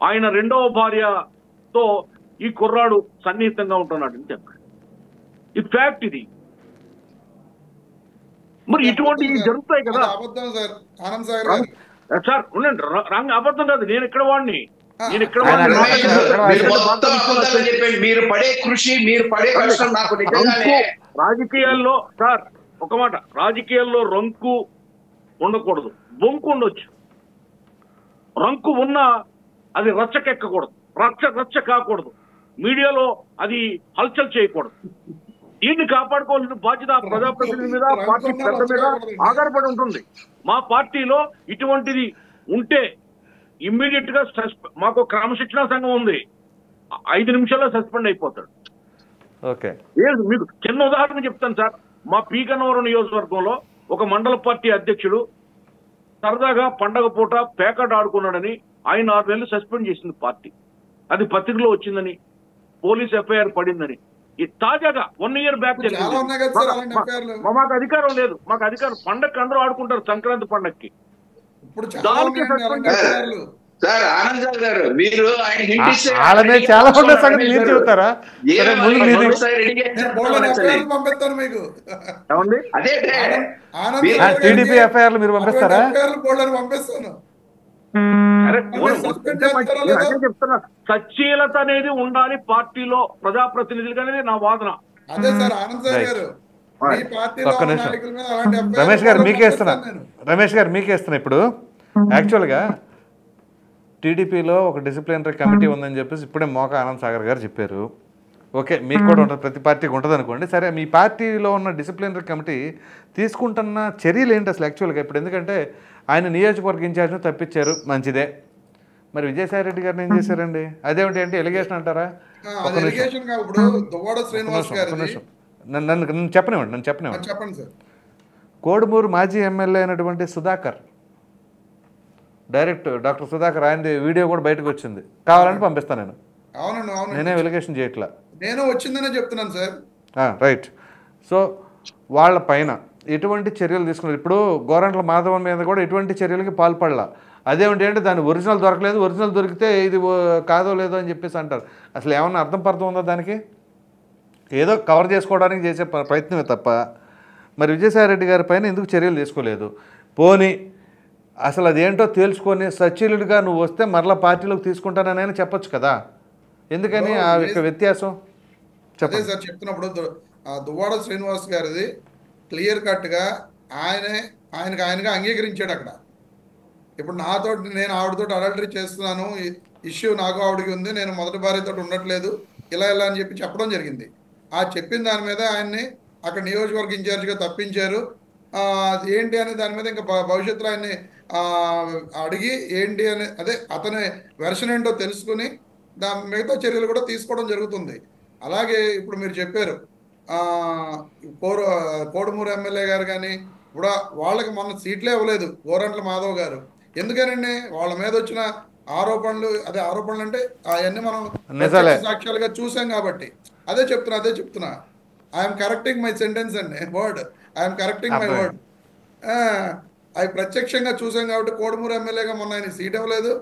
ఆయన రెండవ భార్యతో ఈ కుర్రాడు సన్నిహితంగా ఉంటున్నాడు అని చెప్పాడు. ఈ ఫ్యాక్ట్ ఇది. మరి ఇటువంటివి జరుగుతాయి కదా సార్. ఉండండి, అబద్ధం కాదు. నేను ఇక్కడ వాడిని మీరు పడే కృషి, మీరు పడే కష్టం నాకు నిజంగానే. రాజకీయాల్లో సార్ ఒక మాట, రాజకీయాల్లో రంకు ఉండకూడదు, బొంకు ఉండొచ్చు. రంకు ఉన్నా అది రచ్చకెక్కకూడదు, రచ్చ కాకూడదు. మీడియాలో అది హల్చల్ చేయకూడదు. దీన్ని కాపాడుకోవాల్సిన బాధ్యత ప్రజాప్రతినిధి మీద, పార్టీ పెద్ద మీద ఆధారపడి ఉంటుంది. మా పార్టీలో ఇటువంటిది ఉంటే ఇమ్మీడియట్ గా మాకు క్రమశిక్షణ సంఘం ఉంది, 5 నిమిషాల్లో సస్పెండ్ అయిపోతాడు. మీకు చిన్న ఉదాహరణ చెప్తాను సార్. మా పీగన్నవరం నియోజకవర్గంలో ఒక మండల పార్టీ అధ్యక్షుడు సరదాగా పండగ పూట పేకాట ఆడుకున్నాడని ఆయన 6 నెలలు సస్పెండ్ చేసింది పార్టీ. అది పత్రికలో వచ్చిందని, పోలీస్ ఎఫ్ఐఆర్ పడిందని. తాజాగా 1 ఇయర్ బ్యాక్ జరిగింది. మాకు అధికారం లేదు. మాకు అధికారం పండగకి అందరూ ఆడుకుంటారు, సంక్రాంతి పండగకి. దానికి సస్పెండ్ చేశారు. సార్ ఆనంద్ సార్ గారు, మీరు ఆయన చాలా ఉన్న సంగతి మీరు చెబుతారా? టీడీపీ ఎఫ్ఐఆర్లు మీరు పంపిస్తారా? చెప్తున్నా, సచ్చీలత అనేది ఉండాలి పార్టీలో ప్రజాప్రతినిధులుగా అనేది నా వాదన. అదే సార్ ఆనంద్ సార్ గారు, ఒక్క నిమిషం రమేష్ గారు మీకే ఇస్తున్నా. ఇప్పుడు యాక్చువల్గా టీడీపీలో ఒక డిసిప్లినరీ కమిటీ ఉందని చెప్పేసి ఇప్పుడే మోకా ఆనంద్ సాగర్ గారు చెప్పారు. ఓకే, మీకు కూడా ఉంటుంది, ప్రతి పార్టీకి ఉంటుంది అనుకోండి. సరే, మీ పార్టీలో ఉన్న డిసిప్లినరీ కమిటీ తీసుకుంటున్న చర్యలు ఏంటి అసలు యాక్చువల్గా? ఇప్పుడు ఎందుకంటే ఆయన నియోజకవర్గ ఇన్ఛార్జ్ను తప్పించారు, మంచిదే. మరి విజయసాయి రెడ్డి గారిని ఏం చేశారండి? అదేమిటి అంటే ఎలిగేషన్ అంటారా? నన్ను చెప్పనివ్వండి. కోడుమూరు మాజీ ఎమ్మెల్యే అయినటువంటి సుధాకర్, డైరెక్ట్ డాక్టర్ సుధాకర్, ఆయన వీడియో కూడా బయటకు వచ్చింది. కావాలని పంపిస్తాను నేను. నేనే ఎలిగేషన్ చేయట్లా, నేను వచ్చిందనే చెప్తున్నాను సార్. రైట్. సో వాళ్ళ పైన ఎటువంటి చర్యలు తీసుకున్నారు? ఇప్పుడు గోరంట్ల మాధవన్ మీద కూడా ఎటువంటి చర్యలకి పాల్పడలా. అదేమిటి అంటే దాని ఒరిజినల్ దొరకలేదు, ఒరిజినల్ దొరికితే ఇది కాదో లేదో అని చెప్పేసి అంటారు. అసలు ఏమన్నా అర్థం ఉందా దానికి? ఏదో కవర్ చేసుకోవడానికి చేసే ప్రయత్నమే తప్ప మరి విజయసాయి రెడ్డి గారి పైన ఎందుకు చర్యలు తీసుకోలేదు? పోనీ అసలు అదేంటో తేల్చుకొని సచ్చీలుడిగా నువ్వు వస్తే మరలా పార్టీలోకి తీసుకుంటానని చెప్పొచ్చు కదా. ఎందుకని ఆ యొక్క వ్యత్యాసం చెప్పండి సార్. చెప్తున్నప్పుడు దువ్వాడ శ్రీనివాస్ గారిది క్లియర్ కట్గా ఆయనగా అంగీకరించాడు అక్కడ. ఇప్పుడు నాతో నేను ఆవిడతో అడల్టరీ చేస్తున్నాను, ఇష్యూ నాకు ఆవిడకి ఉంది, నేను మొదటి భార్యతో ఉండట్లేదు, ఇలా అని చెప్పి చెప్పడం జరిగింది. ఆ చెప్పిన దాని మీద ఆయన్ని అక్కడ నియోజకవర్గ ఇన్ఛార్జిగా తప్పించారు. ఏంటి అని దాని మీద ఇంకా భవిష్యత్తులో ఆయన్ని అడిగి ఏంటి అని అదే అతని వెర్షన్ ఏంటో తెలుసుకుని మిగతా చర్యలు కూడా తీసుకోవడం జరుగుతుంది. అలాగే ఇప్పుడు మీరు చెప్పారు కోడుమూరు ఎమ్మెల్యే గారు కానీ కూడా వాళ్ళకి మొన్న సీట్లే ఇవ్వలేదు గోరంట్ల మాధవ్ గారు. ఎందుకనండి? వాళ్ళ మీద వచ్చిన ఆరోపణలు అంటే అవన్నీ మనం సాక్ష్యాలుగా చూసాం కాబట్టి అదే చెప్తున్నా. ఐఎమ్ కరెక్టింగ్ మై సెంటెన్స్ అండి, word. I'm correcting my word. అవి ప్రత్యక్షంగా చూసాం కాబట్టి కోడుమూరు ఎమ్మెల్యేగా మొన్న ఆయన సీట్ ఇవ్వలేదు.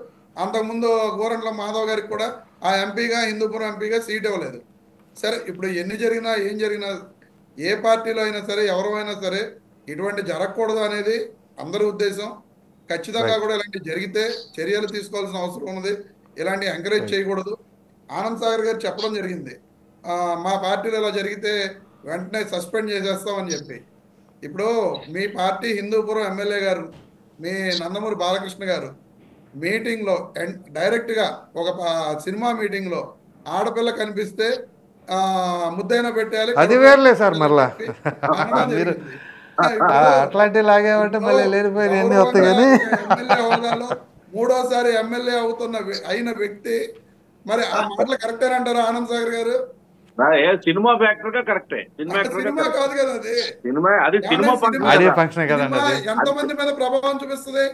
అంతకుముందు గోరంట్ల మాధవ్ గారికి కూడా ఆ ఎంపీగా హిందూపురం ఎంపీగా సీట్ ఇవ్వలేదు. సరే ఇప్పుడు ఎన్ని జరిగినా ఏం జరిగినా ఏ పార్టీలో అయినా సరే ఎవరైనా సరే ఇటువంటి జరగకూడదు అనేది అందరి ఉద్దేశం. ఖచ్చితంగా కూడా ఇలాంటి జరిగితే చర్యలు తీసుకోవాల్సిన అవసరం ఉన్నది. ఇలాంటి ఎంకరేజ్ చేయకూడదు. ఆనంద్ సాగర్ గారు చెప్పడం జరిగింది, మా పార్టీలో ఇలా జరిగితే వెంటనే సస్పెండ్ చేసేస్తామని చెప్పి. ఇప్పుడు మీ పార్టీ హిందూపురం ఎమ్మెల్యే గారు మీ నందమూరి బాలకృష్ణ గారు మీటింగ్లో డైరెక్ట్గా ఒక సినిమా మీటింగ్లో ఆడపిల్ల కనిపిస్తే ముద్దైనా పెట్టాలి, అది వేర్లే సార్ మరలా అనడం మీరు జరిగింది. అట్లాంటి లాగేమంటే మళ్ళీ లేనిపోయిన ఎన్ని వస్తాయి కానీ ఎమ్మెల్యే హోదాలో మూడోసారి ఎమ్మెల్యే అయిన వ్యక్తి మరి ఆ మాటలు కరెక్టే అంటారు ఆనంద్ సాగర్ గారు? సినిమా ఫ్యాక్టర్ గా కరెక్టే. సినిమా కాదు కదా అది, అది సినిమా అదే ఫంక్షన్ కదండి అది. ఎంతమంది మీద ప్రభావం చూపిస్తుంది?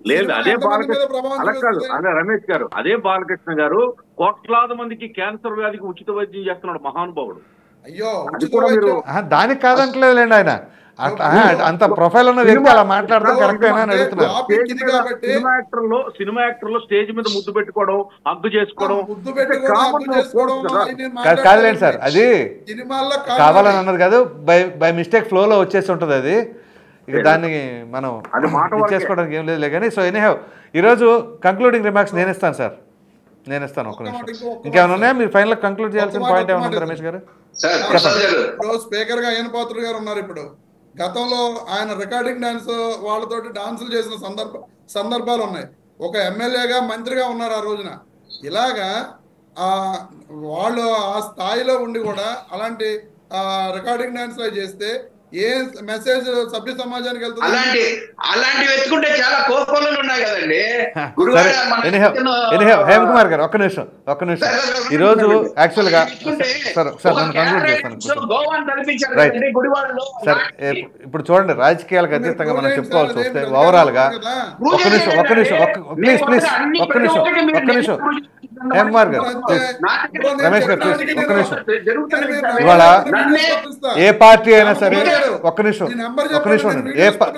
లేదు, అదే మీద ప్రభావం అలా కాదు. చూపిస్తుంది? అదే రమేష్ గారు, అదే బాలకృష్ణ గారు కోట్లాది మందికి క్యాన్సర్ వ్యాధికి ఉచిత వైద్యం చేస్తున్నాడు మహానుభావుడు. అయ్యో అది కూడా మీరు దానికి కాదంటలేదులేండి ఆయన. అంత ప్రొఫైల్ ఉన్న వ్యక్తి అలా మాట్లాడడం కరెక్టేనా అని అడుగుతున్నారు. సినిమా యాక్టర్ లో స్టేజ్ మీద ముద్దు పెట్టుకోవడం, హగ్గు చేసుకోవడం, ముద్దు పెట్టుకోవడం, హగ్గు చేసుకోవడం కాదులేండి సార్, అది సినిమాల్లో కావాలని అన్నది కాదు, బై మిస్టేక్ ఫ్లోలో వచ్చేసి ఉంటుంది అది. ఇక దాన్ని మనం చేసుకోవడానికి ఏం లేదు కానీ. సో ఎనీహౌ ఈరోజు కంక్లూడింగ్ రిమార్క్స్ నేను ఇస్తాను సార్, నేను ఇస్తాను. ఒక్క నిమిషం, ఇంకేమైనా ఉన్నాయా మీరు ఫైనల్ కంక్లూడ్ చేయాల్సిన పాయింట్ ఏమైనా ఉందా రమేష్ గారు? ఇప్పుడు స్పీకర్ గా అయ్యన పాత్రుడు గారు ఉన్నారు. ఇప్పుడు గతంలో ఆయన రికార్డింగ్ డాన్స్ వాళ్ళతోటి డాన్సులు చేసిన సందర్భాలు ఉన్నాయి. ఒక ఎమ్మెల్యేగా మంత్రిగా ఉన్నారు ఆ రోజున. ఇలాగా వాళ్ళు ఆ స్థాయిలో ఉండి కూడా అలాంటి రికార్డింగ్ డాన్స్ చేస్తే ఏ మెసేజ్ సభ్య సమాజానికి వెళ్తుంది? అలాంటి వెతుకుంటే చాలా కోపాలు ఉన్నాయి కదండి. హేమ్ కుమార్ గారు ఒక్క నిమిషం ఈ రోజు యాక్చువల్ గా సార్ నేను కంక్లూడ్ చేస్తాను సార్. ఇప్పుడు చూడండి, రాజకీయాలకు అతీతంగా మనం చెప్పుకోవాల్సి వస్తే ఓవరాల్ గా ఒక్క నిమిషం ప్లీజ్ హేమ్ కుమార్ గారు రమేష్ గారు ప్లీజ్ ఒక్క నిమిషం. ఇవాళ ఏ పార్టీ అయినా సరే ఒక్క నిమిషం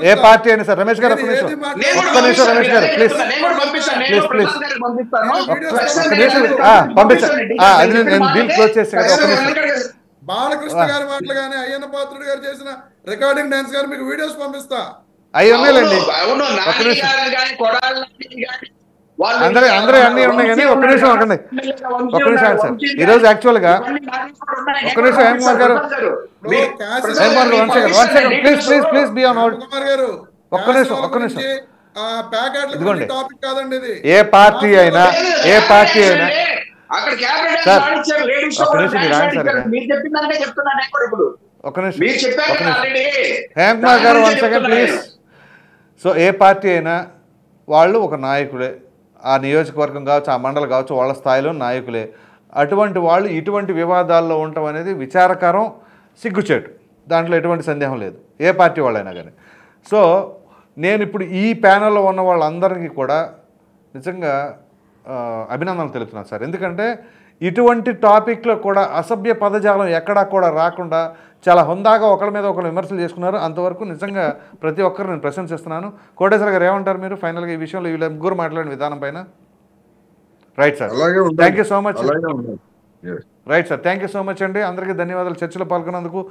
ఏ పార్టీ అయినా సరే రమేష్ గారు ఒక్క నిమిషం రమేష్ గారు ప్లీజ్ పంపించండి. అది నేను డీల్ క్లోజ్ చేస్తే కదా. ఒక్క నిమిషం. బాలకృష్ణ గారి మాటలు కానీ అయ్యన్న పాత్రుడు గారు చేసిన రికార్డింగ్ డాన్స్ గారు మీకు వీడియోస్ పంపిస్తా. అవి ఉన్నాయండి. ఒక్క నిమిషం అందరూ అన్ని ఉన్నాయి కానీ ఒక్క నిమిషం సార్. ఈ రోజు యాక్చువల్ గా ఒక్క నిమిషం హేమ్ కుమార్ గారు ప్లీజ్ బి ఆన్ హోల్డ్. ఒక్క నిమిషం ఇదిగోండి, ఏ పార్టీ అయినా సార్ ఒక్క నిమిషం మీరు ఆగండి సార్. ఒక్క నిమిషం హేమ్ కుమార్ గారు 1 second please. So A party అయినా వాళ్ళు ఒక నాయకుడే, ఆ నియోజకవర్గం కావచ్చు, ఆ మండలం కావచ్చు, వాళ్ళ స్థాయిలో నాయకులే. అటువంటి వాళ్ళు ఇటువంటి వివాదాల్లో ఉండటం అనేది విచారకరం, సిగ్గుచేటు, దాంట్లో ఎటువంటి సందేహం లేదు, ఏ పార్టీ వాళ్ళైనా కానీ. సో నేను ఇప్పుడు ఈ ప్యానెల్లో ఉన్న వాళ్ళందరికీ కూడా నిజంగా అభినందనలు తెలుపుతున్నాను సార్. ఎందుకంటే ఇటువంటి టాపిక్లో కూడా అసభ్య పదజాలం ఎక్కడా కూడా రాకుండా చాలా హుందాగా ఒకరి మీద ఒకరు విమర్శలు చేసుకున్నారు. అంతవరకు నిజంగా ప్రతి ఒక్కరు నేను ప్రశంసిస్తున్నాను. కోటేశ్వర గారు ఏమంటారు మీరు ఫైనల్గా ఈ విషయంలో వీళ్ళ ముగ్గురు మాట్లాడిన విధానం పైన? Right sir, thank you so much. Right sir, thank you so much అండి. అందరికీ ధన్యవాదాలు చర్చలో పాల్గొన్నందుకు.